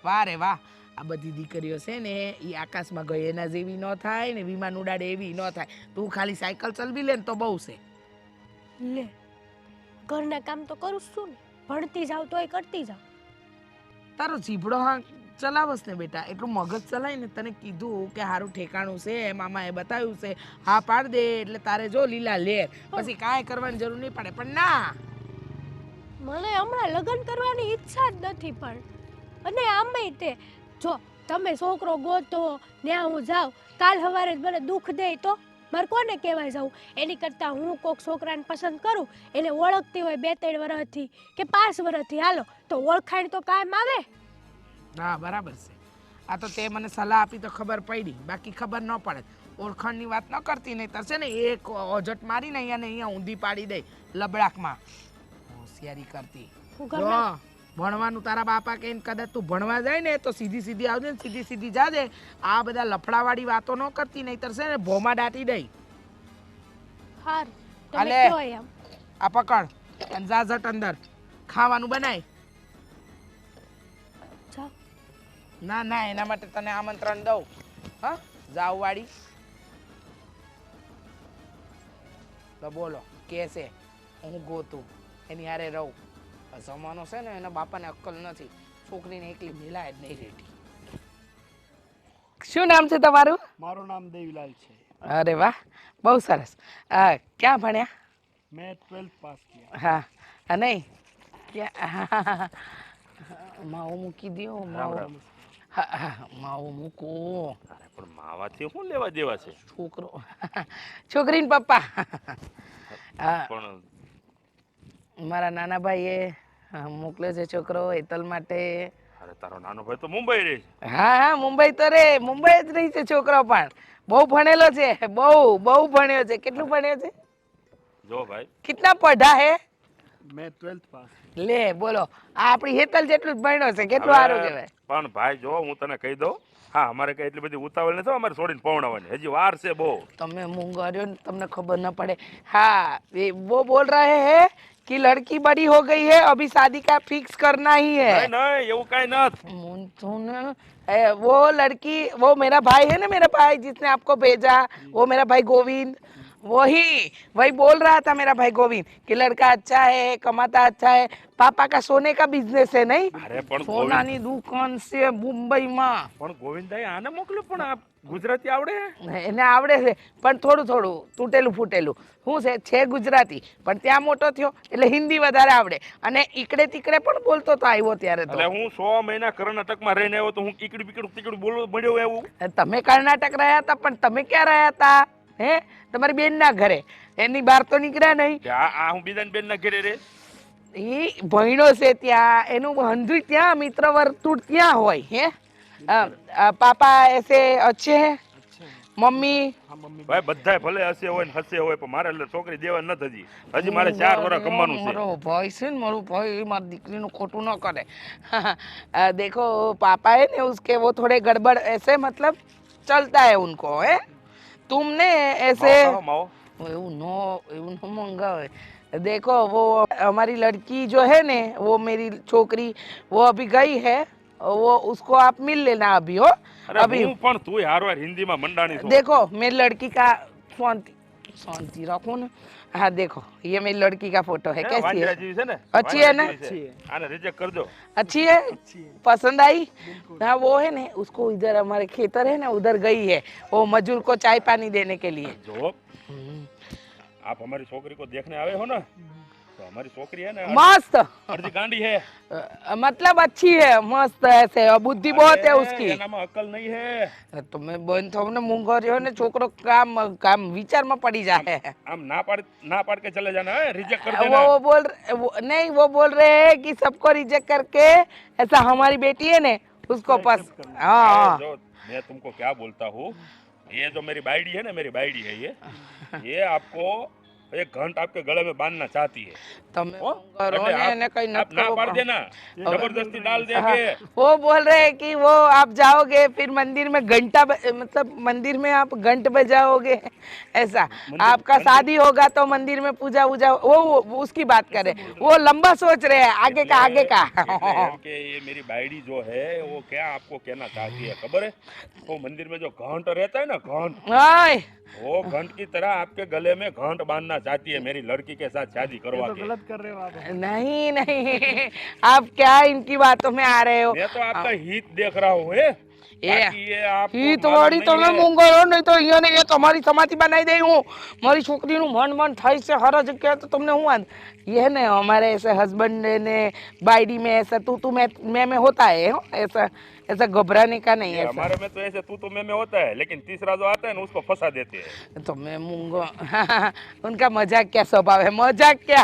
વાહ રે વાહ, આ બધી દીકરીઓ છે ને એ આકાશમાં ગઈ એના જેવી ન થાય ને વિમાન ઉડાડે એવી ન થાય. તું ખાલી સાયકલ ચલાવી લે ને તો બહુ છે. લે ઘરના કામ તો કરું છું ને, ભણતી જાવ તોય કરતી જાવ. તારો જીભડો હા ચલાવસ ને બેટા, એટલું મગજ ચલાય ને. તને કીધું કે સારું ઠેકાણું છે, મામાએ બતાવ્યું છે, હા પાડ દે એટલે તારે જો લીલા લેર, પછી કાંઈ કરવાની જરૂર નહીં પડે. પણ ના, મને હમણાં લગ્ન કરવાની ઈચ્છા જ નથી. પણ અને આમેય તે જો તમે છોકરો ગોતો ત્યાં હું જાઉં, કાલ સવારે જ મને દુઃખ દે તો મારે કોને કહેવાય જાઉં? એની કરતાં હું કોઈક છોકરાને પસંદ કરું, એને ઓળખતી હોય 2-3 વર્ષથી કે 5 વર્ષથી, હાલો તો ઓળખાણ તો કાયમ આવે. હા બરાબર છે. આ તો તે મને સલાહ આપી તો ખબર પડી, બાકી ખબર ન પડે. ઓળખાણની વાત ન કરતી નહીં તરશે ને એક ઓજટ મારીને અહીંયા ઊંધી પાડી દે લબડાકમાં. હોશિયારી કરતી. ભણવાનું તારા બાપા કહીને કદાચ તું ભણવા જાય ને તો સીધી સીધી આવજે ને સીધી સીધી જાજે. આ બધા લફડાવાળી વાતો ન કરતી નહીં તરશે ને ભોમાં દાટી દઈ. હાર તમે અલે કયો એમ. આ પકડ અને જા જટ અંદર ખાવાનું બનાય. જાઓ. ના ના, એના માટે તને આમંત્રણ દઉં. હા જાવ વાળી તો બોલો કે છે હું ગોતું એની હારે રહું. જમાનો છે ને એના બાપાને અક્કલ નથી, છોકરીને એકલી મિલાય જ નહીં રેટી. શું નામ છે તમારું? મારું નામ દેવીલાલ છે. અરે વાહ, બહુ સરસ. ક્યાં ભણ્યા? મેં 12th પાસ किया. હા નહીં ક્યાં? માવો મૂકી દો. માવો માવો મૂકો. પણ માવાથી શું લેવા દેવા છે? છોકરો છોકરીને પપ્પા. પણ મારા નાના ભાઈએ મોકલ્યો છે છોકરો હેતલ માટે. અરે તારો નાનો ભાઈ તો મુંબઈ રહે છે. હા હા, મુંબઈ તો રે, મુંબઈ જ રહી છે છોકરો. પણ બહુ ભણેલો છે, બહુ બહુ ભણ્યો છે. કેટલું ભણ્યો છે? જો ભાઈ કિતના પઢા હે? મેં 12th પાસ. લે બોલો, આ આપણી હેતલ જેટલું જ ભણ્યો છે. કેટલું સારું કહેવાય. પણ ભાઈ જો હું તને કહી દઉં, હા અમારે કઈ એટલી બધી ઉતાવળ નથી અમારે છોડીને પવડાવવાની, હજી વાર છે બહુ. તમે મૂંગા રહ્યો ને તમને ખબર ન પડે. હા, એ वो बोल रहे हैं कि लड़की बड़ी हो गई है, अभी शादी का फिक्स करना ही है। નહીં એવું કાંઈ નથી. सुन, वो लड़की, वो मेरा भाई है ना, मेरा भाई जिसने आपको भेजा, वो मेरा भाई गोविंद, वही बोल रहा था मेरा भाई गोविंद कि लड़का अच्छा है, कमाता अच्छा है, पापा का सोने का बिजनेस है नहीं, અરે પણ सोनानी दुकान से मुंबई में પણ ગોવિંદભાઈ આને મોકલ્યો પણ આ ગુજરાતી આવડે? એને આવડે છે પણ થોડું થોડું તૂટેલું ફૂટેલું. શું છે ગુજરાતી પણ ત્યાં મોટો થયો એટલે હિન્દી વધારે આવડે અને ઈકડે તીકડે પણ બોલતો તો આવ્યો ત્યારે તો. એટલે હું 100 મહિના કર્ણાટકમાં રહીને આવ્યો તો હું ઈકડી બીકડી તીકડી બોલવા મળ્યો એવું? તમે કર્ણાટક રહ્યા હતા પણ તમે ક્યાં રહ્યા હતા? હે, તમારી બેનના ઘરે, એની બહાર તો નીકળ્યા નહીં. કે આ હું બીજાની બેનના ઘરે રે? એ ભણ્યો છે ત્યાં, એનું હંધુ ત્યાં, મિત્ર વર્તુળ ત્યાં હોય. હે, પાપા એસે અચ્છે હે, મમ્મી ભાઈ બધાય ભલે હસે હોય ને હસે હોય પણ મારે એટલે છોકરી દેવા નથી હજી. હજી મારે 4 વર્ષ કમાવાનું છે. મારો ભાઈ છે ને, મારો ભાઈ મારી દીકરીનું ખોટું ન કરે. देखो पापा है ना उसके, वो थोड़े गड़बड़ ऐसे मतलब चलता है उनको. है तुमने ऐसे માવો એવું નો મંગાવે. देखो वो हमारी लड़की जो है ने, वो मेरी छोकरी, वो अभी गई है, वो उसको आप मिल लेना अभी. हो અરે अभी હું પણ તુંય હારવાર હિન્દીમાં મંડાણી છો. देखो मेरी लड़की का शांति रखो ना. हाँ देखो ये मेरी लड़की का फोटो है, कैसी વાંદરા है? જેવી છે ને? अच्छी है ना? વાંદરા જેવી છે. આને રિજેક્ટ કરજો. अच्छी है, पसंद आई? हाँ वो है ना, उसको इधर हमारे खेतर है ना, उधर गई है वो मजदूर को चाय पानी देने के लिए. જો आप हमारी छोकरी को देखने आए हो ना, तो हमारी छोकरी है ना मस्त, अर्धी गांडी है. मतलब अच्छी है, मस्त ऐसे, और बुद्धि बहुत है उसकी. એનામાં અકલ નહીં है. તમે બંધ થો ને, મૂંગો રહ્યો ને છોકરો, કામ વિચારમાં પડી જાય. આમ ના પાડ के चले जाना है, रिजेक्ट कर देना. वो बोल रहे हैं कि सबको रिजेक्ट करके ऐसा हमारी बेटी है ने उसको पस. हाँ जो मैं तुमको क्या बोलता हूँ, ये जो मेरी बाइडी है ना, मेरी बाइडी है ये आपको एक घंट आपके गले में बांधना चाहती है. તમે हो? करो એટલે ने ने कहीं आप ना पाड़ देना, जबरदस्ती डाल देंगे. वो बोल रहे हैं कि वो आप जाओगे फिर मंदिर में घंटा मतलब मंदिर में आप घंट बजाओगे, ऐसा आपका शादी होगा तो मंदिर में पूजा वूजा, वो उसकी बात करे. वो लंबा सोच रहे हैं, आगे का. એટલે એમ કે ये मेरी बाइडी जो है वो क्या आपको कहना चाहती है खबर है? वो मंदिर में जो घंट रहता है ना, घंट, हाय वो घंट की तरह आपके गले में घंट बांधना चाहती है मेरी लड़की के साथ शादी करवा के. गलत कर रहे हो आप. नहीं आप क्या इनकी बातों में आ रहे हो? मैं तो आपका हित देख रहा हूँ. બાકી એ આપકો ઈ તો માલૂમ વાળી નહીં તમે है. મૂંગળો નહીં તો અહીંયા ને એ તમારી સમાધિ બનાવી દઈ હું. મારી છોકરીનું મન થાય છે હર જગ્યાએ, તો તમને હું વાંધ. ये ने हमारे ऐसे हस्बैंड ने बाइडी में ऐसा तू मैं होता है. ऐसा घबराने का नहीं ये है. हमारे में तो ऐसे तू मैं होता है, लेकिन तीसरा जो आता है ना उसको फंसा देते हैं. तो मैं मूंगो उनका मजाक क्या स्वभाव है, मजाक क्या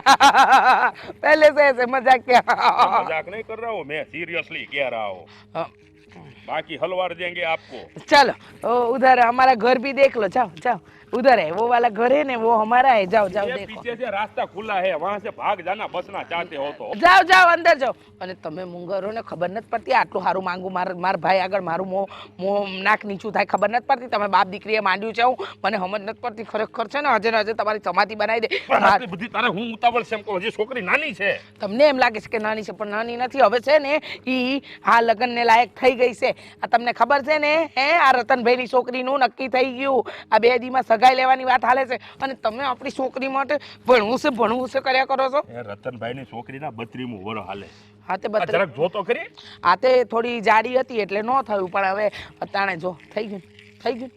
पहले से ऐसे मजाक क्या. मजाक नहीं कर रहा हूँ, मैं सीरियसली कह रहा हूँ. बाकी हलवार देंगे आपको. चलो उधर हमारा घर भी देख लो. जाओ उधर है वो वाला घर है ना, वो हमारा है. जाओ ये देखो. पीछे से रास्ता खुला है, वहाँ से भाग जाना बचना चाहते हो तो. જાઓ અંદર જાઓ. અને તમે મુંગરોને ખબર નથી પડતી આટલું સારું માંગુ, માર ભાઈ આગળ મારું મોં નાક નીચું થાય, ખબર નથી પડતી. તમે બાપ દીકરીએ માંડ્યું છે, મને સમજ નથી પડતી ખરેખર છે ને. હજે તમારી સમાધિ બનાવી દે. પણ આટલી બધી તારે હું ઉતાવળ છે એમ કહું, હજી છોકરી નાની છે. તમને એમ લાગે છે કે નાની છે, પણ નાની નથી. હવે છે ને ઈ આ લગ્નને લાયક થઈ ગઈ છે. આ તમને ખબર છે ને? હે, આ રતનભાઈની છોકરીનું નક્કી થઈ ગયું. આ 2 દીમાં સગાઈ લેવાની વાત હાલે છે અને તમે આપણી છોકરી માટે ભણવું છે કર્યા કરો છો. એ રતનભાઈની છોકરીના 32મું વરસ હાલે. હા તે આ જરાક જોતો કરી. આ તે થોડી જાડી હતી એટલે ન થયું, પણ હવે અતાણે જો થઈ ગયું. થઈ ગયું.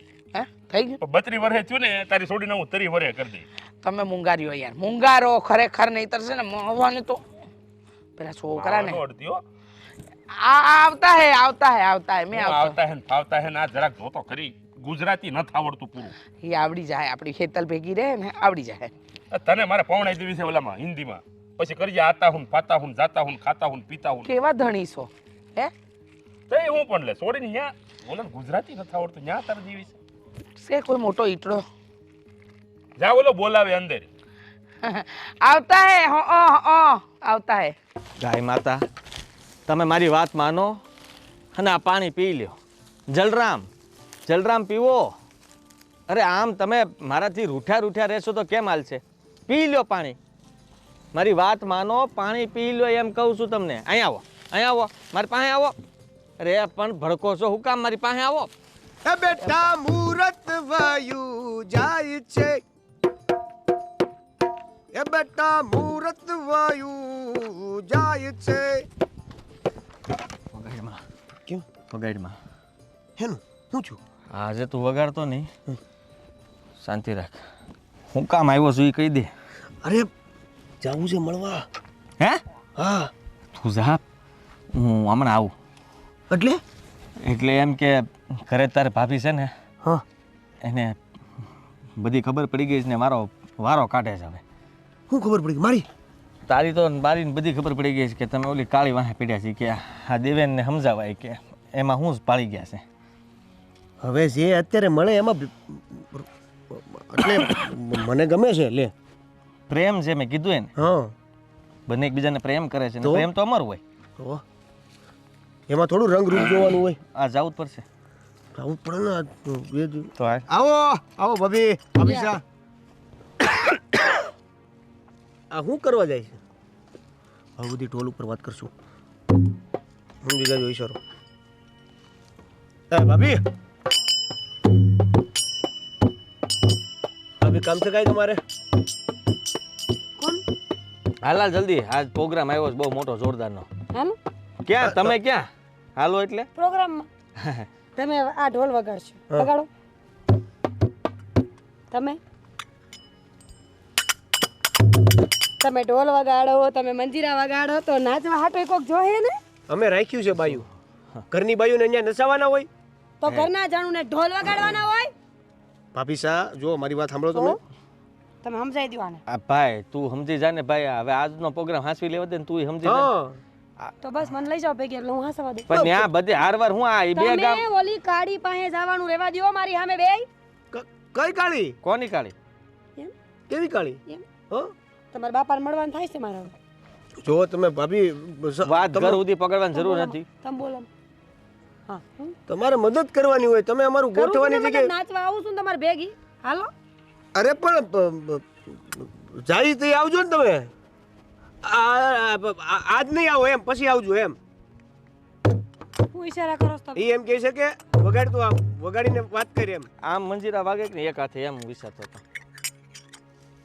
32 વર્ષે થયું ને તારી છોડીને હું 30 વર્ષે કરી દઈ. તમે મુંગાર્યો યાર, મુંગારો ખરેખર. નહીતર છે ને મહવાને તો પેલા છોકરાને અડધી હો. આવતા હે મેં આવતા હે ને ફાવતા હે ને આ જરાક જોતો કરી. ગુજરાતી નથી આવડતું પૂરું. એ આવડી જાય, આપણી ખેતલ ભેગી રહે ને આવડી જાય. તને મારે પૌણાઈ દેવી છે ઓલામાં હિન્દીમાં. પછી કરીએ આતા હું, પાતા હું, જાતા હું, ખાતા હું, પીતા હું. કેવા ધણી છો હે? તો હું પણ લે છોડીને ન્યા ઓલા ગુજરાતી નથી આવડતું, ન્યા તાર જેવી છે કોઈ મોટો ઈટડો. જા ઓલો બોલાવે અંદર. આવતા હે આવતા હે. ગાય માતા, તમે મારી વાત માનો અને આ પાણી પી લ્યો. જલરામ પીવો. અરે આમ તમે મારાથી રૂઠ્યા રહેશો તો કેમ હાલશે? પી લ્યો પાણી. મારી વાત માનો, પાણી પી લો એમ કહું છું તમને. અહીંયા આવો, મારી પાસે આવો. અરે પણ ભડકો છો, હું કામ મારી પાસે આવો? એ બેટા મુહૂર્ત વાયુ જાય છે, એ બેટા મુહૂર્ત વાયુ જાય છે. વગાડમાં કેમ વગાડમાં હેનું હું છું? આજે તું વગાડતો નહીં, શાંતિ રાખ. હું કામ આવ્યો છું એ કહી દે. અરે જાવું છે મળવા. હે? હા. તું જા, હું હમણાં આવું. એટલે એમ કે ઘરે તારે ભાભી છે ને, હા, એને બધી ખબર પડી ગઈ છે ને મારો વારો કાઢે છે હવે. શું ખબર પડી મારી? તારી તો મારી બધી ખબર પડી ગઈ છે કે તમે ઓલી કાળી વાહે પીડ્યા છે, કે આ દેવેનને સમજાવાય કે એમાં હું જ પાળી ગયા છે. હવે જે અત્યારે મળે એમાં એટલે મને ગમે છે. લે પ્રેમ છે, મેં કીધું એને. હા, બંને એકબીજાને પ્રેમ કરે છે ને તો? પ્રેમ તો અમર હોય. તો એમાં થોડું રંગ રૂપ જોવાનું હોય. આ જવું જ પડશે. આવું પડે ને તો આ આવો આવો ભાભી. ભાભી સા આ શું કરવા જાય છે? હવે બધી ટોલ ઉપર વાત કરશું. હું બીજા જો ઈશારો. ભાભી ભાભી કામ છે કાંઈ તમારે? હાલ જલ્દી, આજ પ્રોગ્રામ આવ્યો છે બહુ મોટો જોરદારનો. હાલો ક્યાં તમે ક્યાં હાલો? એટલે પ્રોગ્રામમાં તમે આ ઢોલ વગાડશો. હા. વગાડો તમે ઢોલ વગાડો, તમે મંજીરા વગાડો તો નાચવા હાટો કોક જોહે ને. અમે રાખ્યું છે બાયું. ઘરની બાયુને અહીંયા નસાવાના હોય. તો ઘરના જાણું ને ઢોલ વગાડવાના હોય. ભાભી સા જો મારી વાત સાંભળો તમે. તમે સમજાઈ દો આને. આ ભાઈ તું સમજી જા ને ભાઈ. હવે આજનો પ્રોગ્રામ હાંસવી લેવા દે ને તું સમજી જા. હા, તો બસ મને લઈ જાઓ ભેગી એટલે હું હાસવા દઉં. પણ ત્યાં બધે હારવાર હું આ બે ગામ. તમે ઓલી કાળી પાસે જવાનું રહેવા દ્યો મારી સામે બે. કઈ કાળી? કોની કાળી? એમ કેવી કાળી? એમ હા, તમારા બાપાને મળવાનું થાય છે મારા. જો તમે ભાભી વાત ઘર સુધી પકડવાની જરૂર નથી. તમે બોલો. હા તમારે મદદ કરવાની હોય. તમે અમારું ગોઠવાની જગ્યાએ નાચવા આવું છું ને તમારે ભેગી. હાલો અરે પણ જાય તો આવજો ને તમે. આજ નહીં આવો એમ, પછી આવજો એમ. હું ઈશારા કરો છો તમે. એ એમ કહે છે કે વગાડતો આમ વગાડીને વાત કરી એમ. આમ મંજીરા વાગે કે એક હાથે એમ વિચારતો હતો.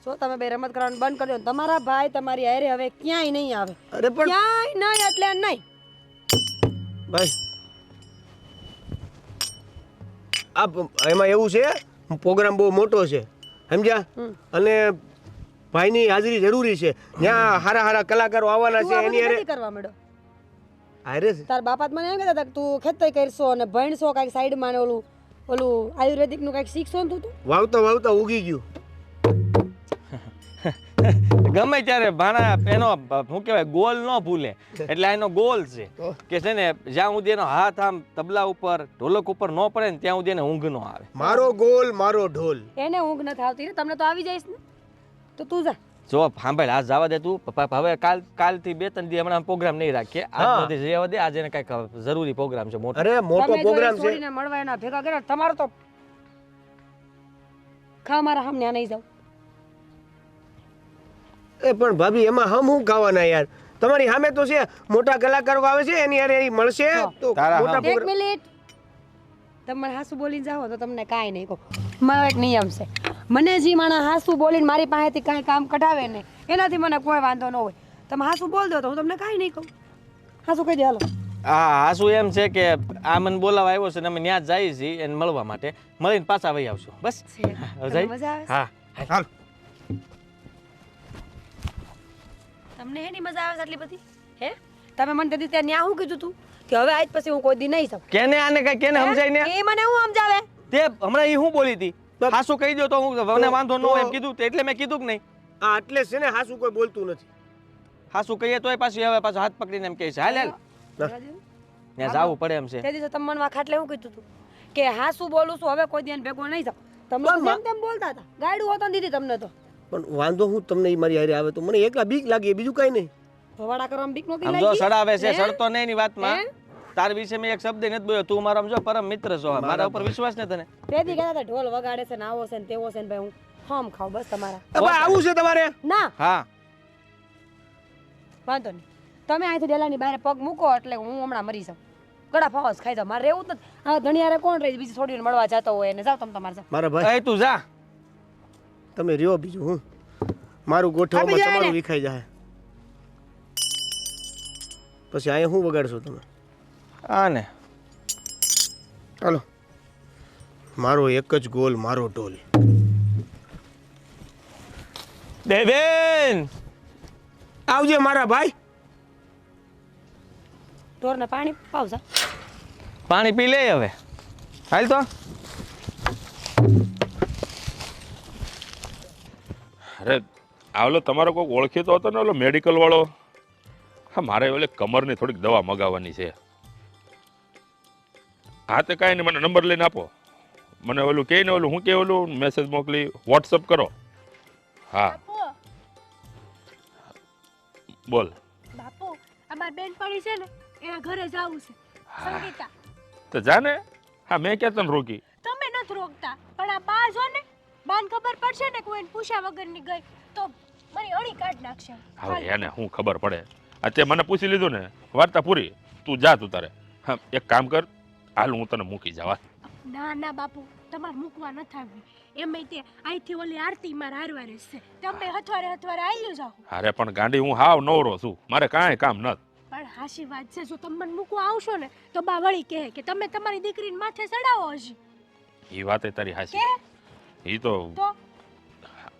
જો તમે બે રમત કરવાનું બંધ કરી દો ને તમારા ભાઈ તમારી હારે હવે ક્યાંય નહીં આવે. અરે પણ ક્યાંય નહીં એટલે નહીં. ભાઈ એમાં એવું છે, પ્રોગ્રામ બહુ મોટો છે સમજ્યા, અને ભાઈની હાજરી જરૂરી છે. ત્યાં હારા હારા કલાકારો આવવાના છે. એની હારે કરવા માંડો. હારે છે. તાર બાપા મને એમ કહેતા હતા કે તું ખેતર કરશો અને ભણશો કાંઈક સાઈડમાં ને ઓલું આયુર્વેદિક નું કાંઈક શીખશો ને તું. વાવતા વાવતા ઉગી ગયું. ગમે ત્યારે ભાણા એનો શું કહેવાય ગોલ ન ભૂલે. એટલે એનો ગોલ છે કે છે ને જ્યાં સુધી એનો હાથ આમ તબલા ઉપર ઢોલક ઉપર ન પડે ને ત્યાં સુધી એને ઊંઘ ન આવે. મારો ગોલ મારો ઢોલ. એને ઊંઘ નથી આવતી ને તમને તો આવી જઈશ ને તો તું જા. જો સાંભળ, આજ જવા દે તું. હવે કાલથી 2-3 દી હમણાં પ્રોગ્રામ નહીં રાખીએ. આજ નથી જવા દે. આજે એને કઈક જરૂરી પ્રોગ્રામ છે મોટો. અરે મોટો તમે જો પ્રોગ્રામ એ છે. છોડીને મળવા એના ભેગા કર્યા તમારો તો ખા મારા સામે નહીં જાવ. એ પણ ભાભી એમાં હમ હું ખાવાના યાર? તમારી સામે તો છે મોટા કલાકારો આવે છે, એની હારે મળશે તો તારા મોટા એક પ્રોગ્રામ. મિનિટ તમે હાસુ બોલીને જાઓ તો તમને કાંઈ નહીં કહું. મારો એક નિયમ છે, મને જે માણસ હાસુ બોલીને મારી પાસેથી કાંઈ કામ કઢાવે ને એનાથી મને કોઈ વાંધો ન હોય. તમે હાસુ બોલ દો તો હું તમને કાંઈ નહીં કહું. હાસુ કહી દે હાલો. હા, શું એમ છે કે આ મને બોલાવા આવ્યો છે ને અમે ત્યાં જઈએ છીએ એને મળવા માટે. મળીને પાછા વહી આવશું બસ. તમને મજા આવે છે? હા હાલ. તમને એની મજા આવે છે આટલી બધી? હે તમે મને તેથી ત્યાં ન્યા શું કીધું તું કે હવે આજ પછી હું કોઈ દી નહીં જાઉં? કેને આને કઈ કેને સમજાય ને? એ મને હું સમજાવે? તે હમણાં એ હું બોલી હતી. હાસુ કહી દો તો હું મને વાંધો ન હોય એમ કીધું એટલે મેં કીધું કે નહીં. આ એટલે છે ને હાસુ કોઈ બોલતું નથી. હાસુ કહીએ તોય પાછું હવે પાછું હાથ પકડીને એમ કહે છે હાલ હાલ ત્યાં જાવું પડે એમ છે. તે દિવસે તમે મને ખાટલે શું કીધું તું કે હા શું બોલું છું હવે કોઈ દી ભેગો નહીં જાઉં. તમે તો જેમ તેમ બોલતા હતા. ગાડું હોતો ને દીધી તમને તો. પણ વાંધો હું તમને ઈ મારી હારે આવે તો મને એકલા બીક લાગે, બીજું કઈ નહીં. ભવાડા કરવામાં બીક નહોતી આમ જો લાગી? સડાવે છે, હે? સડતો નહીં એની વાતમાં. હે? તાર વિશે મેં એક શબ્દ નથી બોલ્યો. તું મારો સમજો પરમ મિત્ર છો. મારા ઉપર વિશ્વાસ ને તને? તે દી કહેતા હતા ઢોલ વગાડે છે ને આવો છે ને તેવો છે ને ભાઈ હું હમ ખાવ બસ તમારા. ભાઈ આવું છે તમારે? ના હા વાંધો નહીં તમે અહીંથી ડેલાની બહાર પગ મૂકો એટલે હું હમણાં મરી જાઉં ગળા ફાવસ ખાઈ જાઉં મારે રહેવું જ નથી આ ધણિયારે કોણ રહી બીજી છોડીને મળવા જતો હોય એને જાવ તમે તમારે જાઓ મારા ભાઈ એ તું જા તમે રહ્યો બીજું હું મારું ગોઠવવામાં આપી જાય તમારું ને. વિખાઈ જાય પછી અહીંયા શું વગાડશો તમે આ ને હાલો મારો એક જ ગોલ મારો ઢોલ દેવેન આવજે મારા ભાઈ ઢોરને પાણી પાવજા પાણી પી લે હવે હાલ તો અરે આવલો તમારો કોઈક ઓળખીતો હતો ને ઓલો મેડિકલ વાળો હા મારે ઓલે કમરની થોડીક દવા મગાવવાની છે હા તે કાંઈ નહીં મને નંબર લઈને આપો મને ઓલું કહે ને ઓલું હું કે ઓલું મેસેજ મોકલી વોટ્સઅપ કરો હા બાપુ બોલ બાપુ અમાર બેનપણી છે ને એના ઘરે જવું છે સંગીતા તો જા ને હા મેં ક્યાં તને રોકી તમે નથી રોકતા પણ આ બા જો ને બાન ખબર પડશે ને કોઈને પૂછ્યા વગરની ગઈ તો મારી અણી કાઢ નાખશે હવે એને શું ખબર પડે અત્યારે મને પૂછી લીધું ને વાર્તા પૂરી તું જા તું તારે હા એક કામ કર હાલ હું તને મૂકી જવા ના ના બાપુ તમારે મૂકવા નથી આવવી એમ તે અહીંથી ઓલી આરતી માર હારવારે છે તમે હથવારે હથવારે આલ્યો જાઓ અરે પણ ગાંડી હું હાવ નવરો છું મારે કાંઈ કામ નથી પણ હાશી વાત છે જો તમે મને મૂકવા આવશો ને તો બા વળી કહે કે તમે તમારી દીકરીને માથે ચડાવો હજી એ વાત તારી હાસી કે એ તો તો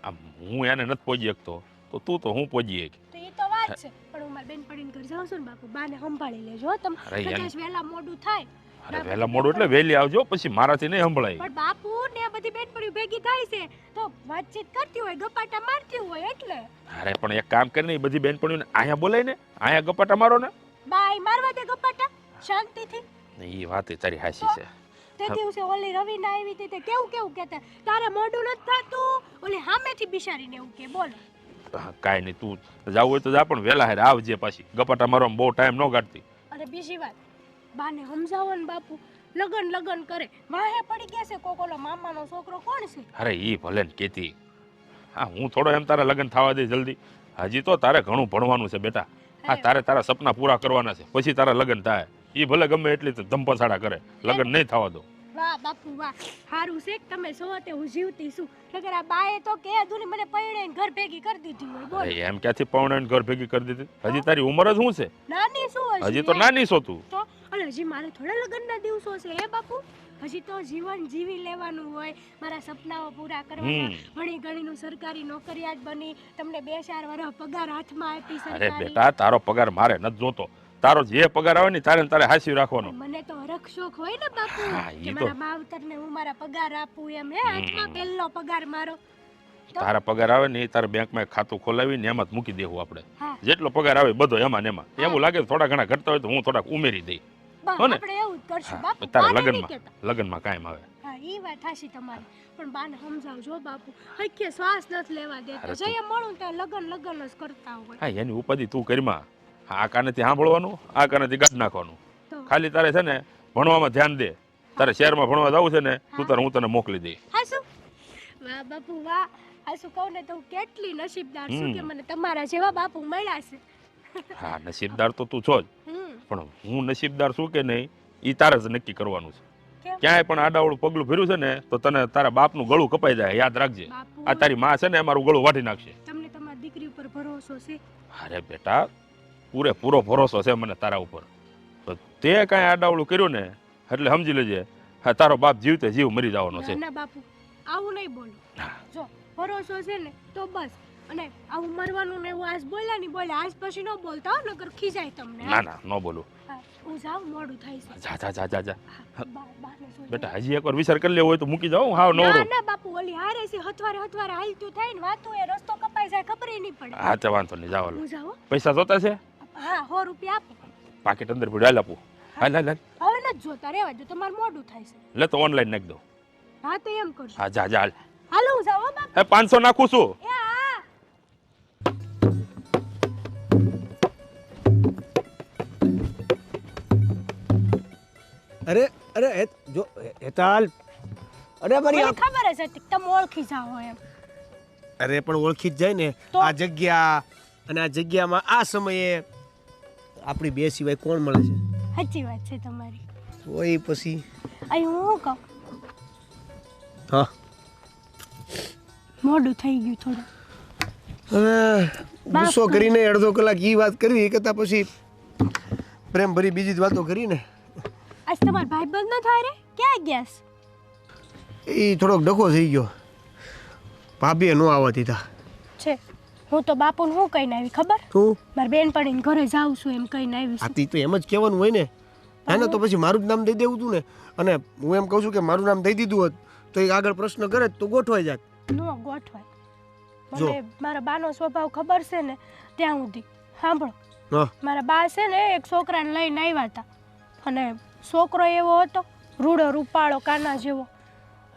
આમ હું એને નથી પહોંચી શકતો તો તું તો હું પહોંચી શકી તો એ તો વાત છે પણ હું મારી બેનપણીને ઘર જાઉં છું ને બાપુ બાને સંભાળી લેજો હો તમે અરે યાર. કદાચ વહેલા મોડું થાય અરે વહેલા મોડું એટલે વહેલી આવજો પછી મારાથી નહીં સંભળાય પણ બાપુ ને આ બધી બેનપણીઓ ભેગી થાય છે તો વાતચીત કરતી હોય ગપાટા મારતી હોય એટલે અરે પણ એક કામ કરીને એ બધી બેનપણીઓને અહીંયા બોલાય ને અહીંયા ગપાટા મારો ને બાય મારવા દે ગપાટા શાંતિથી એ વાત તારી હાસી છે તે દિવસે ઓલી રવિ ના આવી હતી તે કેવું કેવું કહેતા તારે મોઢું નથી થતું ઓલી સામેથી બિચારીને એવું કે બોલો હા, કાંઈ નહીં તું જાવું હોય તો જા પણ વહેલા હારે આવજે પાછી ગપાટા મારવામાં બહુ ટાઈમ ન કાઢતી અને બીજી વાત બાને સમજાવો ને બાપુ લગન લગન કરે વાહે પડી ગયા છે કોકોલો મામાનો છોકરો કોણ છે અરે એ ભલે ને કેતી હા હું થોડો એમ તારા લગ્ન થવા દે જલ્દી હજી તો તારે ઘણું ભણવાનું છે બેટા હા તારે તારા સપના પૂરા કરવાના છે પછી તારા લગ્ન થાય એ ભલે ગમે એટલી ધમપછાડા કરે લગ્ન નહીં થવા દો વાહ બાપુ વાહ હારું છે કે તમે છો તે હું જીવતી છું નકર આ બાએ તો કે અધૂરી મને પૈણે ઘર ભેગી કરી દીધી હોય બોલ અરે એમ ક્યાંથી પૌણે ઘર ભેગી કરી દીધી હજી તારી ઉંમર જ શું છે નાની શું હજી તો નાની છો તું તો અને હજી મારે થોડા લગ્નના દિવસો છે હે બાપુ હજી તો જીવન જીવી લેવાનું હોય મારા સપનાઓ પૂરા કરવાના ભણી ગણીનું સરકારી નોકરિયાત બની તમને 2-4 વર્ષ પગાર હાથમાં આપી અરે સરકારી બેટા તારો પગાર મારે નથી જોતો તારો જે પગાર આવે ને તારે ને તારે હાસી રાખવાનો મને તો હરખ શોખ હોય ને બાપુ હા, કે ઈ તો. મારા માવતરને હું મારા પગાર આપું એમ હે હાથમાં પહેલો પગાર મારો તારા પગાર આવે ને એ તારા બેંકમાં એક ખાતું ખોલાવીને એમાં જ મૂકી દેવું આપણે હા. જેટલો પગાર આવે બધો એમાં ને એમાં એવું લાગે તો થોડા ઘણા ઘટતા હોય તો હું થોડાક ઉમેરી દઈ બસ હો ને? આપણે એવું જ કરશું હા, બાપુ તારા બાને નહીં લગ્નમાં કહેતા. લગ્નમાં કાયમ આવે હા ઈ વાત હાશી તમારી પણ બાને સમજાવજો બાપુ હક્કે શ્વાસ નથી લેવા દેતા અરે જઈએ મળું ત્યાં લગન લગન જ કરતા હોય હા એની ઉપાધિ તું કરીમાં આ કાનેથી સાંભળવાનું આ કાનેથી કાઢ નાખવાનું તો ખાલી તારે છે ને ભણવામાં ધ્યાન દે તારે શહેરમાં ભણવા જવું છે ને તું તારે હું તને મોકલી દઈ હાસુ વાહ બાપુ વાહ હાસુ કહું ને તો હું કેટલી નસીબદાર છું કે મને તમારા જેવા બાપુ મળ્યા છે હા નસીબદાર તો તું છો જ હમ પણ હું નસીબદાર છું કે નહીં એ તારે જ નક્કી કરવાનું છે કેમ? ક્યાંય પણ આડાવડું પગલું ભર્યું છે ને તો તને તારા બાપનું ગળું કપાઈ જાય યાદ રાખજે બાપુ આ તારી માં છે ને અમારું ગળું વાટી નાખશે તમને તમારી દીકરી ઉપર ભરોસો છે અરે બેટા પૂરેપૂરો ભરોસો છે મને તારા ઉપર તો તે કાંઈ આડાવડું કર્યું ને એટલે સમજી લેજે હા તારો બાપ જીવતે જીવ મરી જવાનો છે ના ના બાપુ આવું નહીં બોલો જો ભરોસો છે ને તો બસ અને આવું મરવાનું ને એવું આજ બોલ્યા નહીં બોલ્યા આજ પછી ન બોલતા હો નકર ખીજાય તમને ના ના ન બોલું હા, હું જાઉં મોડું થાય છે જા જા જા જા જા બાને જોઈ બેટા હજી એકવાર વિચાર કરી લેવો હોય તો મૂકી જાઉં હાવ ના નવરો ના બાપુ ઓલી હારે છે હથવારે હથવારે હાલતું થાય ને વાતું એ રસ્તો કપાઈ જાય ખબર નહીં પડે હા તે વાંધો નહીં જાવ હું જાઉં પૈસા જોતા છે હા 100 રૂપિયા આપો પાકીટ અંદર પડ્યું હાલ આપું હાલ હાલ હાલ હવે નથી જોતા રહેવા દો તમારે મોડું થાય છે લે તો ઓનલાઈન નાખી દો હા તો એમ કરજો હા જા જા હાલ હાલો હું જાઉં હો બાપુ હે 500 નાખું છું એ હા અરે અરે જો હેતાલ અરે મારી મને ખબર જ હતી કે તમે ઓળખી જાઓ એમ અરે પણ ઓળખી જ જાય ને તો? આ જગ્યા અને આ જગ્યામાં આ સમયે આપણી બે સિવાય કોણ મળે છે? સાચી વાત છે તમારી. તોય પછી અહીં હું કહું, હા મોડું થઈ ગયું થોડું. હવે ગુસ્સો કરીને અડધો કલાક એ વાત કરવી એ કરતાં પછી પ્રેમ ભરી બીજી જ વાતો કરીને આજ તમારા ભાઈબંધ ન થાય રે, ક્યાં ગયા છે? એ થોડોક ડખો થઈ ગયો. ભાભીએ ન આવવા દીધા છે હું તો બાપુને હું કહીને આવી ખબર? તું મારી બેનપણીને ઘરે જાઉં છું એમ કહીને આવી છું. આતી તો એમ જ કહેવાનું હોય ને. હા ને, તો પછી મારું જ નામ દઈ દેવું તું ને. અને હું એમ કહું છું કે મારું નામ દઈ દીધું હોત તો એ આગળ પ્રશ્ન કરે તો ગોઠવાઈ જાત. નો ગોઠવાય. મને મારા બાનો સ્વભાવ ખબર છે ને ત્યાં સુધી. સાંભળો, હા મારા બા છે ને એક છોકરાને લઈને આવ્યા હતા અને છોકરો એવો હતો રૂડો રૂપાળો કાના જેવો.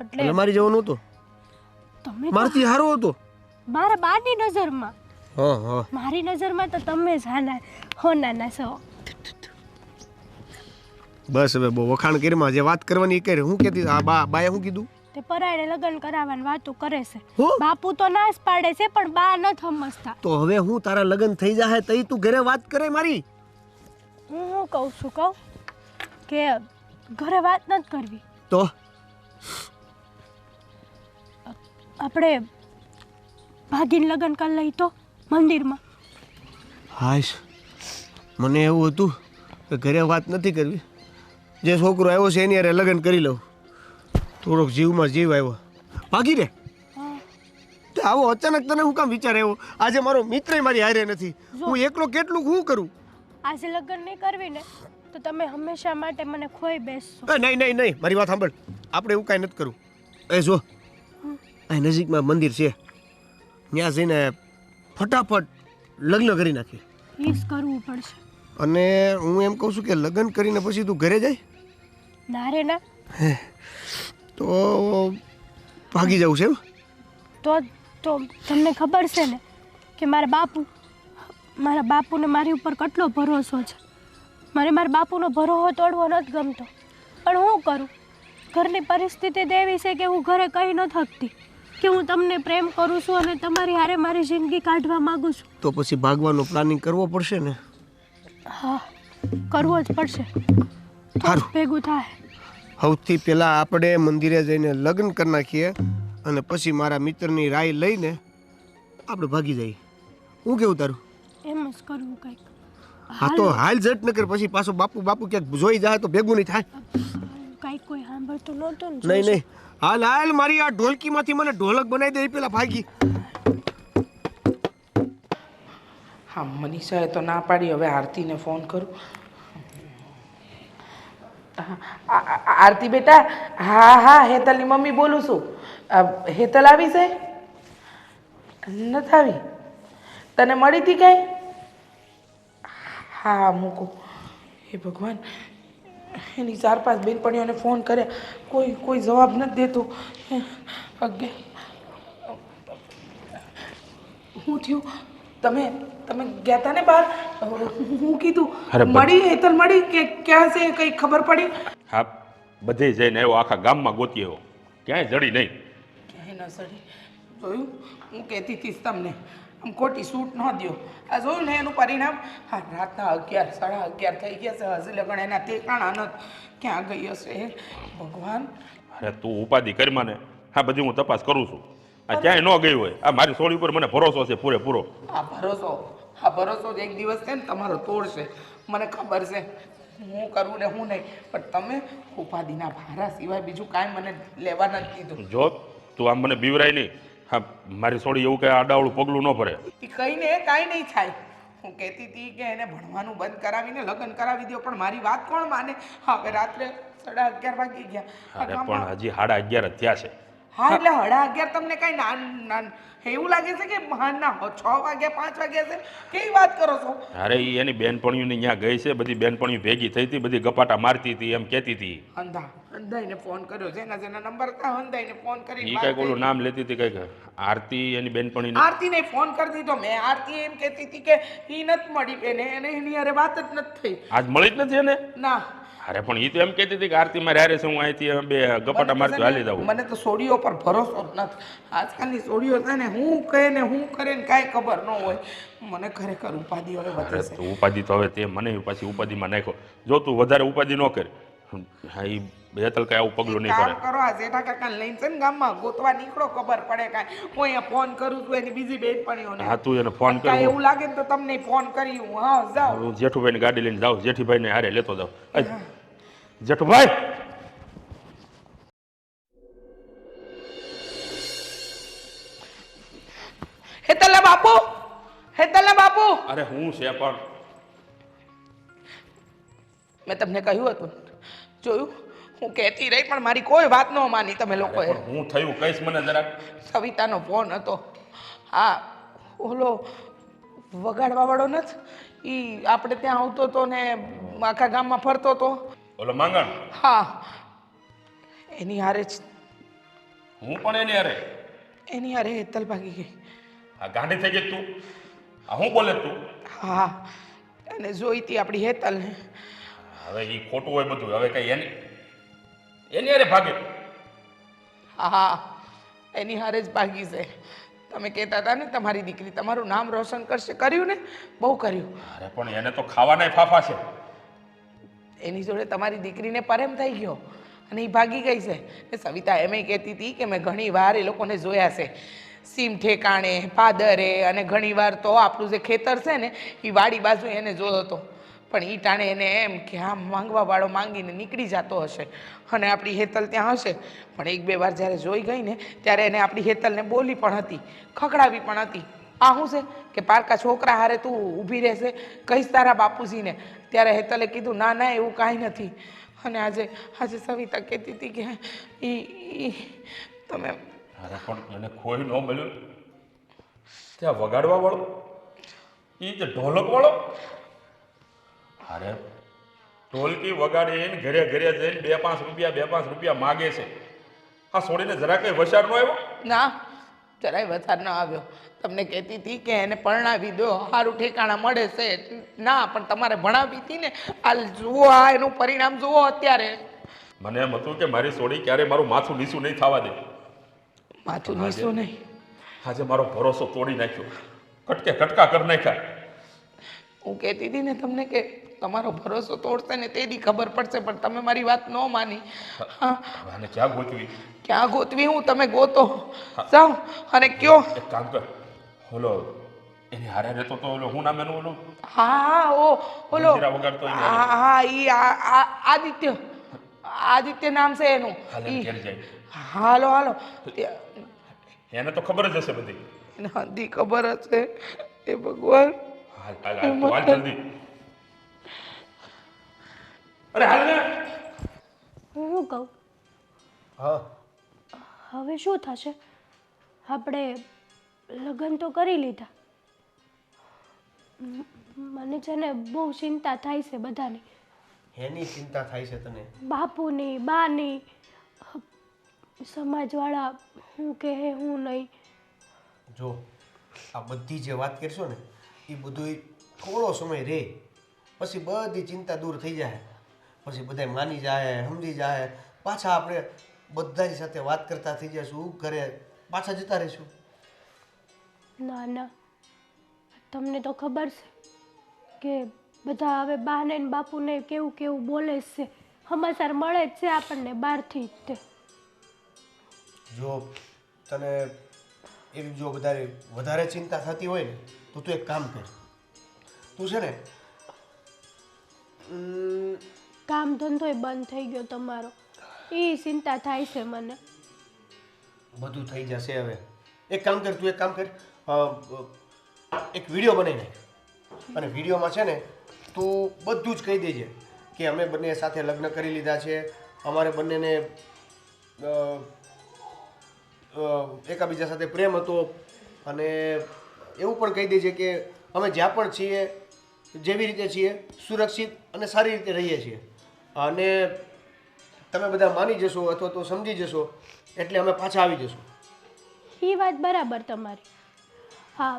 એટલે એટલે મારી જેવો નહોતો, તમે તો મારથી હારો હતો. મારા બાની નજરમાં, હા હા મારી નજરમાં તો તમે જ હાના હોનાના છો. બસ હવે બહુ વખાણ કરીમાં જે વાત કરવાની એ કરે. હું કહેતી આ બાએ શું કીધું? તે પરાયણે લગ્ન કરાવવાની વાતો કરે છે. હું? બાપુ તો ના જ પાડે છે પણ બા ન સમજતા. તો હવે હું તારા લગ્ન થઈ જાય તઈ તું ઘરે વાત કરે મારી? હું શું કહું છું કે ઘરે વાત નથી કરવી. તો આપણે ભાગીને લગ્ન કરી લઈ તો મંદિરમાં. હાશ, મને એવું હતું કે ઘરે વાત નથી કરવી. જે છોકરો આવ્યો છે એની હારે લગ્ન કરી લઉં. થોડોક જીવમાં જીવ આવ્યો. ભાગી રે તે આવો અચાનક તને હું કામ વિચાર આવ્યો? આજે મારો મિત્ર મારી હારે નથી, હું એકલો કેટલું શું કરું? આજે લગ્ન નહીં કરવી ને તો તમે હંમેશા માટે મને ખોઈ બેસશો. નહીં નહીં નહીં, મારી વાત સાંભળ. આપણે એવું કાંઈ નથી કરવું. એ જો અહીં નજીકમાં મંદિર છે, ત્યાં જઈને ફટાફટ લગ્ન કરી નાખીએ. ઈ જ કરવું પડશે. અને હું એમ કહું છું કે લગ્ન કરીને પછી તું ઘરે જાય ના રે ના, તો ભાગી જવું છે એમ? તો તમને ખબર છે ને કે મારા બાપુને મારી ઉપર કેટલો ભરોસો છે. મારા બાપુનો ભરોસો તોડવો નથી ગમતો, પણ હું કરું? ઘરની પરિસ્થિતિ એવી છે કે હું ઘરે કહી ન થકતી કે હું તમને પ્રેમ કરું છું અને તમારી હારે મારી જિંદગી કાઢવા માંગુ છું. તો પછી ભાગવાનું પ્લાનિંગ કરવો પડશે ને. હા, કરવો જ પડશે. સારું, ભેગું થાય. સૌથી પહેલાં આપણે મંદિરે જઈને લગ્ન કરી નાખીએ અને પછી મારા મિત્રની રાય લઈને આપણે ભાગી જઈએ. હું કેવું તારું? એમ જ કરવું કંઈક. હા તો હાલ ઝટ ન કર, પછી પાછો બાપુ ક્યાંક જોઈ જાય તો ભેગું નહીં થાય. કંઈક કોઈ સાંભળતું નહોતું ને. નહીં નહીં, હાલ હાલ, મારી આ ઢોલકીમાંથી મને ઢોલક બનાવી દે એ પેલા ભાગી. હા, મનીષાએ તો ના પાડી. હવે આરતીને ફોન કરું. આરતી બેટા, હા હેતલની મમ્મી બોલું છું. હેતલ આવી છે? નથી આવી? તને મળી હતી કાંઈ? હા મૂકો. હે ભગવાન, એની 4-5 બેનપણીઓને ફોન કર્યા, કોઈ જવાબ નથી દેતું. શું થયું? તમે ગયા હતા ને બહાર? હું કીધું મળી, હેતલ મળી કે ક્યાં છે? કઈ ખબર પડી? હા, બધે જઈને આવ્યો, આખા ગામમાં ગોતી આવ્યો, ક્યાંય જડી નહીં. ક્યાંય ન સડી. જોયું, હું કહેતી હતી તમને, આમ ખોટી સૂટ ન દ્યો. આ જોયું ને એનું પરિણામ. હા, રાતના 11, 11:30 થઈ ગયા છે, હજી લગન એના ઠેકાણા નથી. ક્યાં ગઈ હશે ભગવાન? અરે તું ઉપાધિ કરી મને. હા, બધી હું તપાસ કરું છું. આ ક્યાંય ન ગઈ હોય. આ મારી સોળી ઉપર મને ભરોસો છે પૂરેપૂરો. આ ભરોસો જ એક દિવસ છે ને તમારો તોડશે, મને ખબર છે. હું કરવું ને હું નહીં, પણ તમે ઉપાધિના ભારા સિવાય બીજું કાંઈ મને લેવા નથી કીધું. જો તું આમ મને બીવરાય નહીં. હા, મારી સોળી એવું કાંઈ આડાવડું પગલું ન ભરે. એ કહીને કાંઈ નહીં થાય. હું કહેતી હતી કે એને ભણવાનું બંધ કરાવીને લગ્ન કરાવી દો, પણ મારી વાત કોણ માને? હવે રાત્રે 11:30 વાગી ગયા. અરે પણ હજી 11:30 જ થયા છે. હા, એટલે 11:30 તમને કાંઈ એવું લાગે છે કે ના 6 વાગ્યા 5 વાગ્યા છે? કેવી વાત કરો છો? અરે એ એની બેનપણીઓની ત્યાં ગઈ છે, બધી બેનપણીઓ ભેગી થઈ હતી, બધી ગપાટા મારતી હતી, એમ કહેતી હતી. અંધા હંધાઈને ફોન કર્યો જેના જેના નંબર હતા હંધાઈને ફોન એ કરી કાંઈક ઓલું નામ લેતી હતી કંઈક આરતી એની બેનપણીને આરતીને ફોન કરી દીધો મેં આરતી એમ કહેતી હતી કે ઈ નથી મળી બેન એને એની હારે વાત જ નથી થઈ આજ મળી જ નથી એને ના અરે પણ એ તો એમ કહેતી હતી કે આરતી મારે હારે છે હું અહીંથી બે ગપાટા મારતી હાલી જાઉં મને તો સોડીઓ પર ભરોસો જ નથી આજકાલની સોડીઓ છે ને હું કહે ને હું કરે ને કાંઈ ખબર ન હોય મને ખરેખર ઉપાધિ હવે વધે અરે છે તું ઉપાધિ તો હવે તે મને પાછી ઉપાધિમાં નાખ્યો જો તું વધારે ઉપાધિ ન કર હા એ હેતલ કઈ આવું પગલું નહીં કામ પડે કરો આ જેઠા કાકાને લઈને છે ને ગામમાં ગોતવા નીકળો ખબર પડે કાંઈ હું અહીંયા ફોન કરું છું એની બીજી બેનપણીઓને હા તું એને ફોન કર કાંઈ એવું લાગે ને તો તમને ફોન કરી હું હા જાઓ હું જેઠુભાઈની ગાડી લઈને જાઉં જેઠીભાઈને હારે લેતો જાઉં જેઠુભાઈ હેતલના બાપુ હેતલના બાપુ અરે હું છે પણ મેં તમને કહ્યું હતું જોયું હું કહેતી રહી પણ મારી કોઈ વાત ન માની તમે લોકોએ પણ હું થયું કહીશ મને જરાક સવિતાનો ફોન હતો હા ઓલો વગાડવા વાળો નથી એ આપણે ત્યાં આવતો હતો ને આખા ગામમાં ફરતો હતો ઓલો માંગણ હા એની હારે જ હું પણ એની હારે એની હારે હેતલ ભાગી ગઈ આ ગાંડી થઈ ગઈ તું આ હું બોલે તું હા અને જોઈતી આપણી હેતલને હવે એ ખોટું હોય બધું હવે કઈ એની હારે ભાગે હા એની હારે જ ભાગી છે તમે કહેતા હતા ને તમારી દીકરી તમારું નામ રોશન કરશે કર્યું ને બહુ કર્યું અરે પણ એને તો ખાવાના ફાફા છે એની જોડે તમારી દીકરીને પ્રેમ થઈ ગયો અને એ ભાગી ગઈ છે ને સવિતા એમ કહેતી હતી કે મેં ઘણી વાર એ લોકોને જોયા છે સીમ ઠેકાણે પાદરે અને ઘણીવાર તો આપણું જે ખેતર છે ને એ વાડી બાજુ એને જોયો હતો પણ એ ટાણે એને એમ કે આમ માંગવાવાળો માંગીને નીકળી જતો હશે અને આપણી હેતલ ત્યાં હશે પણ એક બે વાર જ્યારે જોઈ ગઈ ને ત્યારે એને આપણી હેતલને બોલી પણ હતી ખખડાવી પણ હતી આ શું છે કે પારકા છોકરા હારે તું ઊભી રહેશે કહીશ તારા બાપુજીને ત્યારે હેતલે કીધું ના ના એવું કાંઈ નથી અને આજે સવિતા કહેતી હતી કે ઈ તમે અરે પણ એને કોઈ ન મળ્યું ત્યાં વગાડવા વાળો એ જે ઢોલક વાળો અરે ઢોલકી વગાડે એને ઘરે ઘરે જઈને 2-5 રૂપિયા માગે છે આ છોડીને જરા કઈ વસાર નો આવ્યો ના જરાય વસાર ન આવ્યો તમને કહેતી હતી કે એને પરણાવી દો સારું ઠેકાણા મળે છે ના પણ તમારે ભણાવી હતી ને આ જુઓ આ એનું પરિણામ જુઓ અત્યારે મને એમ હતું કે મારી છોડી ક્યારે મારું માથું નીચું નહીં થવા દે માથું નીચું નહીં આજે મારો ભરોસો તોડી નાખ્યો કટકા કરી નાખ્યા હું કહેતી હતી ને તમને કે તમારો ભરોસો તોડશે ને તેથી ખબર પડશે પણ તમે મારી વાત ન માની હા અને ક્યાં ગોતવી ક્યાં ગોતવી હું તમે ગોતો જાઓ અને કયો એક કામ કર ઓલો એની હારે રહેતો તો ઓલો હું નામ એનું ઓલું હા ઓ ઓલો મંજીરા વગાડતો એને. હા ઈ આદિત્ય નામ છે એનું હાલે ઈ- ઘેર જાય હાલો હાલો એને તો ખબર જ હશે બધી એને હંધી ખબર હશે એ ભગવાન હાલ હાલ હાલ તું હાલ જલ્દી અરે હાલ ને હું કહું હા હવે શું થશે આપણે લગ્ન તો કરી લીધા મને છે ને બહુ ચિંતા થાય છે બધાની એની ચિંતા થાય છે તને બાપુની બાની સમાજવાળા હું કહે હું નહીં જો આ બધી જે વાત કરશો ને એ બધું થોડો સમય રહે પછી બધી ચિંતા દૂર થઈ જાય પછી બધા માની જાય સમજી જાય પાછા આપણે બધાની સાથે વાત કરતા થઈ જઈશું ઘરે પાછા જતા રહીશું ના ના તમને તો ખબર છે કે બધા હવે બાને ને બાપુને કેવું કેવું બોલે જ છે સમાચાર મળે જ છે આપણને બહારથી જ તે જો તને એવી જો વધારે ચિંતા થતી હોય ને તો તું એક કામ કર તું છે ને કામ ધંધોય બંધ થઈ ગયો તમારો એ ચિંતા થાય છે મને બધું થઈ જશે હવે એક કામ કર તું એક કામ કર એક વિડીયો બનાવી નાખ અને વિડીયોમાં છે ને તું બધું જ કહી દેજે કે અમે બંને સાથે લગ્ન કરી લીધા છે અમારે બંનેને એકાબીજા સાથે પ્રેમ હતો અને એવું પણ કહી દેજે કે અમે જ્યાં પણ છીએ જેવી રીતે છીએ સુરક્ષિત અને સારી રીતે રહીએ છીએ અને તમે બધા માની જશો અથવા તો સમજી જશો એટલે અમે પાછા આવી જશું. એ વાત બરાબર તમારી. હા,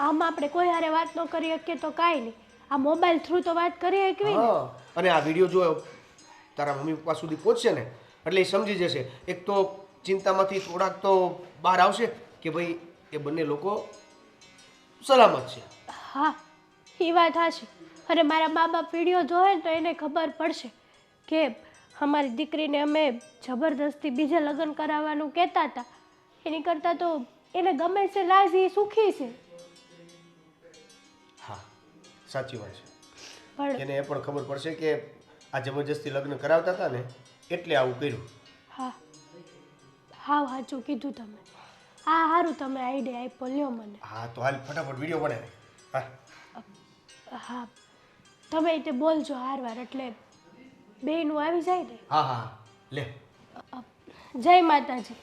આમ આપણે કોઈ હારે વાત ન કરી શકીએ તો કાંઈ નહીં, આ મોબાઈલ થ્રુ તો વાત કરી શકવી ને. હા, અને આ વિડીયો જો તારા મમ્મી પપ્પા સુધી પહોંચશે ને એટલે એ સમજી જશે. એક તો ચિંતામાંથી થોડાક તો બહાર આવશે કે ભાઈ એ બંને લોકો સલામત છે. હા, એ વાત હાચી. અને મારા મા બાપ વિડીયો જોવે ને તો એને ખબર પડશે કે અમારી દીકરીને અમે જબરદસ્તી બીજે લગ્ન કરાવવાનું કહેતા હતા, એની કરતાં તો એને ગમે છે રાજી સુખી છે. હા, સાચી વાત છે. પણ એને એ પણ ખબર પડશે કે આ જબરજસ્તી લગ્ન કરાવતા હતા ને એટલે આવું કર્યું. હા, હાવ સાચું કીધું તમે. હા, સારું તમે આઈડિયા આપ્યો લ્યો મને. હા, તો હાલ ફટાફટ વિડીયો બને. હા, હા, તમે તે બોલજો હારવાર એટલે બેયનું આવી જાય ને. હા, હા, લે. જય માતાજી.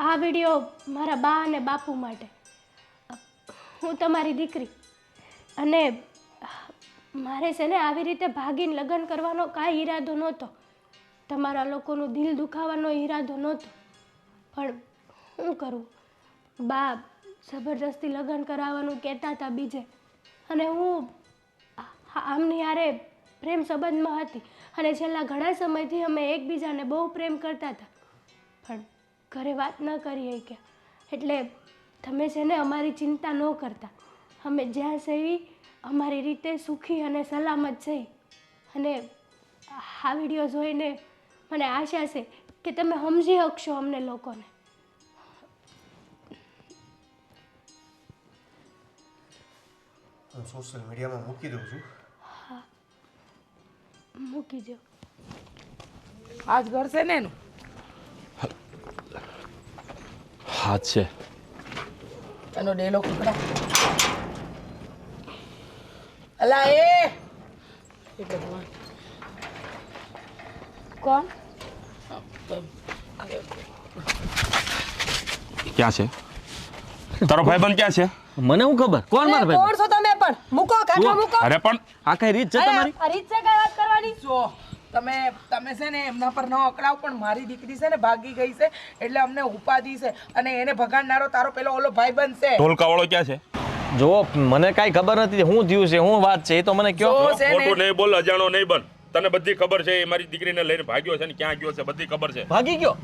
આ વિડીયો મારા બા અને બાપુ માટે. હું તમારી દીકરી અને મારે છે ને આવી રીતે ભાગીને લગ્ન કરવાનો કાંઈ ઈરાદો નહોતો, તમારા લોકોનું દિલ દુખાવાનો ઈરાદો નહોતો, પણ શું કરું, બા જબરદસ્તી લગ્ન કરાવવાનું કહેતા હતા બીજે, અને હું આમની હારે પ્રેમ સંબંધમાં હતી અને છેલ્લા ઘણા સમયથી અમે એકબીજાને બહુ પ્રેમ કરતા હતા, પણ ઘરે વાત ન કરી શક્યા. એટલે તમે છે ને અમારી ચિંતા ન કરતા, અમે જ્યાં સહી અમારી રીતે સુખી અને સલામત છે. અને આ વિડીયો જોઈને મને આશા છે કે તમે સમજી શકશો અમને લોકોને. હું સોશિયલ મીડિયામાં મૂકી દઉં છું. મૂકી દો. આજ ઘર છે ને એનું? હા છે. એનો ડેલો કપડા અલા એ ભગવાન કોણ? ક્યાં છે તારો ભાઈબંધ? ક્યાં છે? મને હું ખબર કોણ મારા ભાઈ? કોણ છો તમે પણ? મૂકો કાકા મૂકો. અરે પણ આ કઈ રીત છે તમારી? આ રીત છે કઈ વાત કરવાની? જો તમે છે ને એમના પર ન અકળાવ, પણ મારી દીકરી છે ને ભાગી ગઈ છે એટલે અમને ઉપાધિ છે, અને એને ભગાડનારો તારો પેલો ઓલો ભાઈબંધ છે. ઢોલકા વાળો ક્યાં છે? જો મને કાઈ ખબર નથી શું થયું છે, શું વાત છે એ તો મને કયો. જો છે ને ખોટું નહીં બોલ, અજાણો નહીં બન. તને બધી ખબર છે એ મારી દીકરીને લઈને ભાગ્યો છે ને ક્યાં ગયો છે બધી ખબર છે. ભાગી ગયો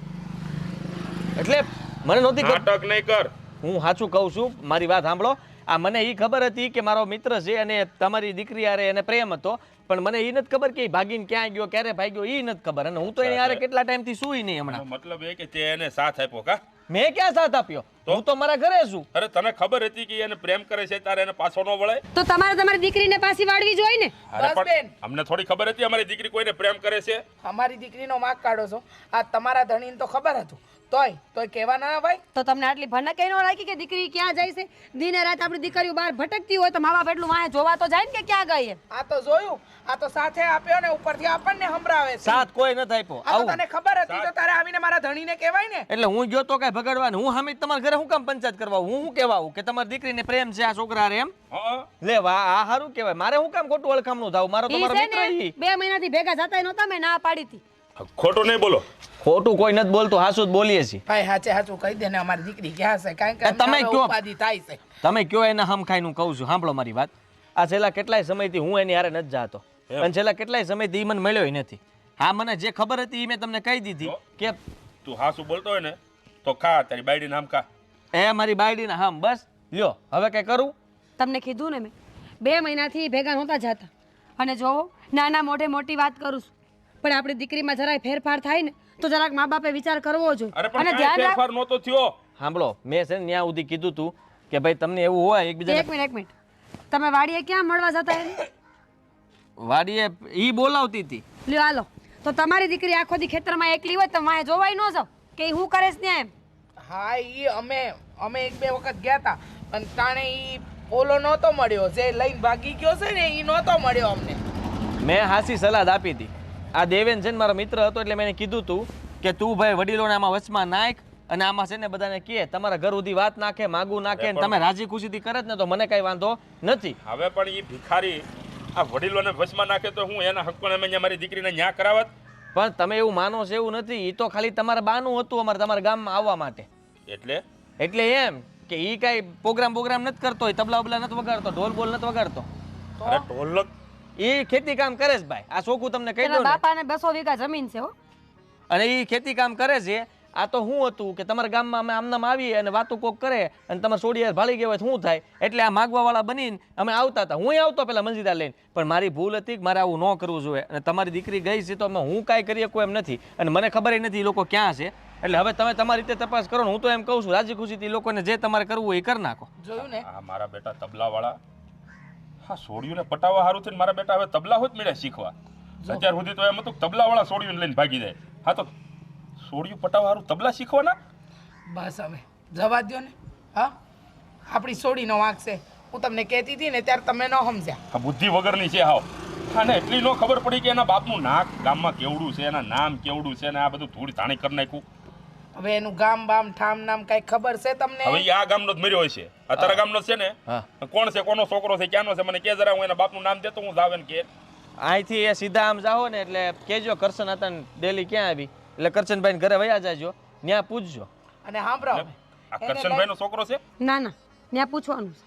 એટલે મને નહોતી ખબર. નાટક નહીં કર. હું સાચું કહું છું, મારી વાત સાંભળો. આ મને એ ખબર હતી કે મારો મિત્ર છે અને તમારી દીકરી હારે એને પ્રેમ હતો, પણ મને એ નથી ખબર કે એ ભાગીને ક્યાં ગયો, ક્યારે ભાગ્યો, એ નથી ખબર. અને હું તો એની હારે કેટલા ટાઈમથી સુઈ નહીં હમણાં. મતલબ એ કે તે એને સાથ આપ્યો કા? મેં ક્યાં સાથ આપ્યો? હું તો મારા ઘરે છું. અરે તને ખબર હતી કે એને પ્રેમ કરે છે તારે એને પાછો ન વળે? તો તમારે તમારી દીકરીને પાછી વાળવી જોઈએ ને. અરે બસ બેન. પણ અમને થોડી ખબર હતી અમારી દીકરી કોઈને પ્રેમ કરે છે? અમારી દીકરીનો માગ કાઢો છો, આ તમારા ધણીને તો ખબર હતું, તોય કહેવા ના ભાઈ. તો તમને આટલી ભણક કઈ ન રાખી કે દીકરી ક્યાં જાય છે? દિને રાત આપણી દીકરીઓ બહાર ભટકતી હોય તો મા બાપ એટલું વાંહે જોવા તો જાય ને કે ક્યાં ગઈ એમ. આ તો જોયું, આ તો સાથે આપ્યો ને ઉપરથી આપણને સંભળાવે છે. સાથ કોઈ નથી આપ્યો. આ તો આવું તને ખબર હતી તો તારે આવીને મારા ધણીને કહેવાય ને. એટલે હું ગયો તો કઈ ભગાડવાનું? હું હામી તમારા ઘરે હું કામ પંચાયત કરવા? હું શું કહેવા આવું કે તમારી દીકરીને પ્રેમ છે આ છોકરા હારે એમ? હા લે વાહ, આ સારું કહેવાય. મારે હું કામ ખોટું અળખામનું થાવ? મારો ઈ તમારો છે મિત્ર ને, ઈ. 2 મહિનાથી ભેગા જતા નહોતા, મેં ના પાડી હતી. ખોટું નહીં બોલો. ખોટું કોઈ નથી બોલતું, હાસું જ બોલીએ છીએ. ભાઈ હાચે હાચું કહી દે ને અમારી દીકરી ક્યાં છે, કારણ કે તમે અમને હવે કયો. ઉપાધિ થાય છે. તમે કયો એના હમ ખાઈને હું કહું છું. સાંભળો મારી વાત. આ છેલ્લા કેટલાય સમયથી હું એની હારે નથી જાતો, અને છેલ્લા કેટલાય સમયથી ઈ મને મળ્યો નથી. હા, મને જે ખબર હતી એ મેં તમને કહી દીધી કે તું હાસું બોલતો હોય ને તો ખા તારી બાયડી નામ ખા. એ મારી બાયડીના હમ. બસ લ્યો, હવે કઈ કરું? તમને કીધું ને મેં 2 મહિનાથી ભેગા નહોતા જતા. અને જો નાના મોઢે મોટી વાત કરું છું, પણ આપણી દીકરીમાં જરાય ફેરફાર થાય ને તો જરાક મા બાપે વિચાર કરવો જોઈએ. અરે અને પણ ધ્યાન કાંઈ રાખ. ફેરફાર નહોતો થયો. સાંભળો, મેં છે ને ત્યાં સુધી કીધું તું કે ભાઈ તમને એવું હોય એકબીજાને. એક મિનિટ તમે વાડીએ ક્યાં મળવા જતા એને? વાડીએ ઈ બોલાવતી હતી. લ્યો હાલો, તો તમારી દીકરી આખો દી ખેતરમાં એકલી હોય તો માએ જોવાય ન જાવ કે ઈ હું કરે છે ત્યાં એમ. હા ઈ અમે 1-2 વખત ગયા હતા, પણ તાણે ઈ ઓલો નહોતો મળ્યો, જે લઈને ભાગી ગયો છે ને ઈ નહોતો મળ્યો અમને. મેં હાસી સલાહ આપી હતી. આ દેવેન છે ને મારો મિત્ર હતો, એટલે મેં એને કીધું તું કે તું ભાઈ વડીલોને આમાં વચમાં નાખ, અને આમાં છે ને બધાને કહે તમારા ઘર સુધી વાત નાખે, માગું નાખે, અને તમે રાજી ખુશીથી કરે જ ને તો મને કઈ વાંધો નથી. હવે પણ એ ભિખારી આ વડીલોને વશમાં નાખે તો હું એના હક પણ અમે મારી દીકરીને ન્યા કરાવત. પણ તમે એવું માનો છો એવું નથી. એ તો ખાલી તમારા બાનું હતું અમારે તમારા ગામમાં આવવા માટે. એટલે એમ કે એ કાંઈ પ્રોગ્રામ નથી કરતો, એ તબલા બબલા નથી વગાડતો, ઢોલ બોલ નથી વગાડતો. અરે ઢોલક એ ખેતી કામ કરે છે ભાઈ. આ છોકું તમને કહી એના દઉં ને. બાપાને 200 વીઘા જમીન છે હો. અને એ ખેતી કામ કરે છે. આ તો શું હતું કે તમારા ગામમાં અમે આમનામ આવીએ અને વાતું કોક કરે અને તમારે સોડી યાર ભાળી ગયા હોય તો શું થાય, એટલે આ માગવાવાળા બનીને અમે આવતા હતા. હું આવતો પેલા મંજીરા લઈને, પણ મારી ભૂલ હતી કે મારે આવું ન કરવું જોઈએ. અને તમારી દીકરી ગઈ છે તો હું કાંઈ કરી શકું એમ નથી, અને મને ખબર નથી એ લોકો ક્યાં છે. એટલે હવે તમે તમારી રીતે તપાસ કરો ને. હું તો એમ કહું છું રાજી ખુશીથી એ લોકોને જે તમારે કરવું હોય એ કરી નાખો. જોયું ને આ મારા બેટા તબલાવાળા, હા સોડિયુંને પટાવવા સારું થઈને મારા બેટા હવે તબલા હોત મળ્યા શીખવા. અત્યાર સુધી તો એમ હતું તબલાવાળા સોડિયુંને લઈને ભાગી જાય. હા તો સોડિયું પટાવવા સારું તબલા શીખવાના. બસ હવે જવા દ્યો ને. હા, આપણી સોડીનો વાંક છે. હું તમને કહેતી હતી ને ત્યારે તમે ન સમજ્યા. આ બુદ્ધિ વગરની છે હાવ. અને એટલી ન ખબર પડી કે એના બાપનું નાક ગામમાં કેવડું છે, એના નામ કેવડું છે, અને આ બધું ધૂળ ધાણી કરી નાખ્યું. હવે એનું ગામ બામ ઠામ નામ કઈ ખબર છે તમને? હવે આ ગામનો જ મર્યો હોય છે, અત્યારે ગામનો છે ને. કોણ છે, કોનો છોકરો છે, ક્યાંનો છે, મને કે જરા. હું એના બાપનું નામ દેતો હું જાવ ને કે. અહીંથી એ સીધા આમ જાઓ ને એટલે કહેજો કરશન હતા ને ડેલી ક્યાં આવી, એટલે કરશનભાઈ ઘરે વયા જાજો, ત્યાં પૂછજો. અને સાંભળો આ કરશનભાઈનો છોકરો છે? ના ના, ત્યાં પૂછવાનું છે.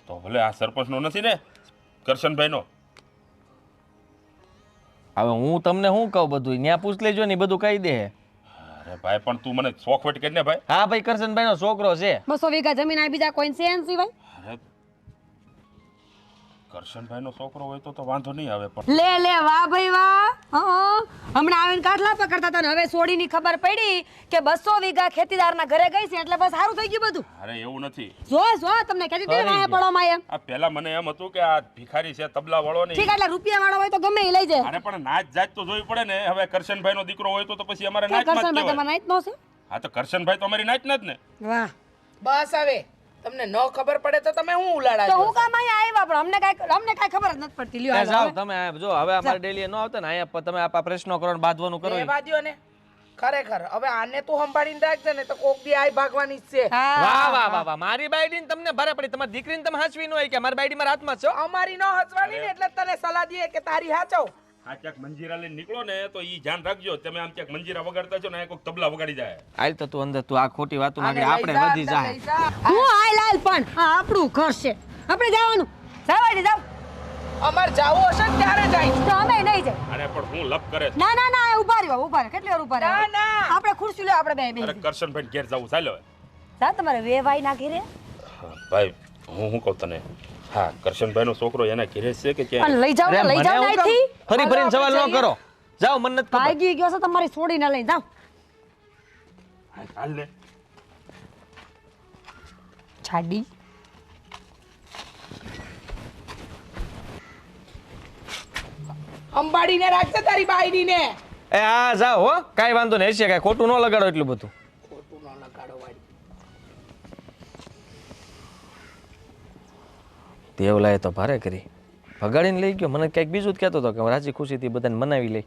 તો ભલે આ સરપંચનો નથી ને, કરશનભાઈનો. હવે હું તમને શું કહું, બધું ત્યાં પૂછ લેજો ને, બધું કહી દે. અરે ભાઈ પણ તું મને શોખવટ કરી ને ભાઈ. હા ભાઈ, કરશનભાઈ નો છોકરો છે. 200 વીઘા જમીન આ બીજા કોઈ છે સિવાય? અરે કરશનભાઈનો છોકરો હોય તો વાંધો નહીં આવે, પણ લે વાહ ભાઈ વાહ. હમણાં આવીને કાટલા પકડતા હતા ને હવે સોડીની ખબર પડી કે 200 વીઘા ખેતીદારના ઘરે ગઈ છે એટલે બસ સારું થઈ ગયું બધું. અરે એવું નથી. જો તમને કહેતી હતી વાહે પડવામાં એમ. આ પહેલા મને એમ હતું કે આ ભિખારી છે તબલા વાળો ને. ઠીક, એટલે રૂપિયા વાળો હોય તો ગમે એ લઈ જાય. અરે પણ નાચ જાત તો જોઈ પડે ને. હવે કરશનભાઈનો દીકરો હોય તો પછી અમારે નાચ માં કરશનભાઈ તમારા નાઈટ નો છે. હા તો કરશનભાઈ તો અમારી નાચ ના જ ને. વાહ. બસ હવે તમને ન ખબર પડે તો તમે હું ઉલાડા તો છો? હું કામ અહીંયા આવ્યા પણ અમને કાંઈ ખબર જ નથી પડતી. લ્યો ત્યાં હાલો જાઓ તમે. જો હવે અમારે ડેલી ન આવતા ને અહીંયા તમે આ પ્રશ્નો કરો ને બાંધવાનું કરો. રહેવા દ્યો ને. ખરેખર હવે આને તું સંભાળીને રાખજે ને તો કોક દી આય ભાગવાની જ છે. હા. વાહ વાહ વાહ વાહ, મારી બાયડીને તમને ભારે પડી. તમારી દીકરીને તમે હાચવી ન હોય કે મારી બાયડી મારા હાથમાં છો. અમારી ન હસવાની ને એટલે તને સલાહ દઈએ કે તારી હાચવ. આ ક્યાંક મંજીરા લઈને નીકળો ને તો ઈ ધ્યાન રાખજો. તમે આમ ક્યાંક મંજીરા વગાડતા છો ને કોઈક તબલા વગાડી જાય. હાલ તો તું અંદર, તું આ ખોટી વાતો આને માંગે આપણે લઈ જા, વધી જાય. લઈ જા. હું આય લાલ પણ આ આપણું ઘર છે, આપણે જવાનું. જવા દે જાવ. અમાર જાવું હશે ને ત્યારે જાય. તો અમે નહીં જાય. અરે પણ હું લપ કરે છે. ના ના ના, ઉભા રહ્યો. કેટલી વાર ઉભા ના રહ્યો? ના આપણે ખુરશી લે, આપણે બે અરે કરશનભાઈ ઘેર જવું ચાલો. જા તમારે વેવાઈ ના ઘરે. ભાઈ હું શું કહું તને, હા કરશનભાઈનો છોકરો એના ઘેરે છે કે ક્યાં? પણ લઈ જાવ ને, લઈ જાવ નાઈથી. ફરી ફરીને સવાલ ન કરો. જાઓ, મને નથી ખબર. ભાગી ગયો છે તમારી છોડીને લઈ જાવ. હાલ ને. છાડી. સંભાળીને રાખજે તારી બાયડીને. એ હા જાઓ હો, કાંઈ વાંધો નહીં. હશે કાંઈ ખોટું ન લગાડો એટલું બધું. ખોટું ન લગાડો વાળી. દેવલાએ તો ભારે કરી, ભગાડીને લઈ ગયો. મને કંઈક બીજું જ કહેતો હતો કે હું રાજી ખુશીથી બધાને મનાવી લઈ.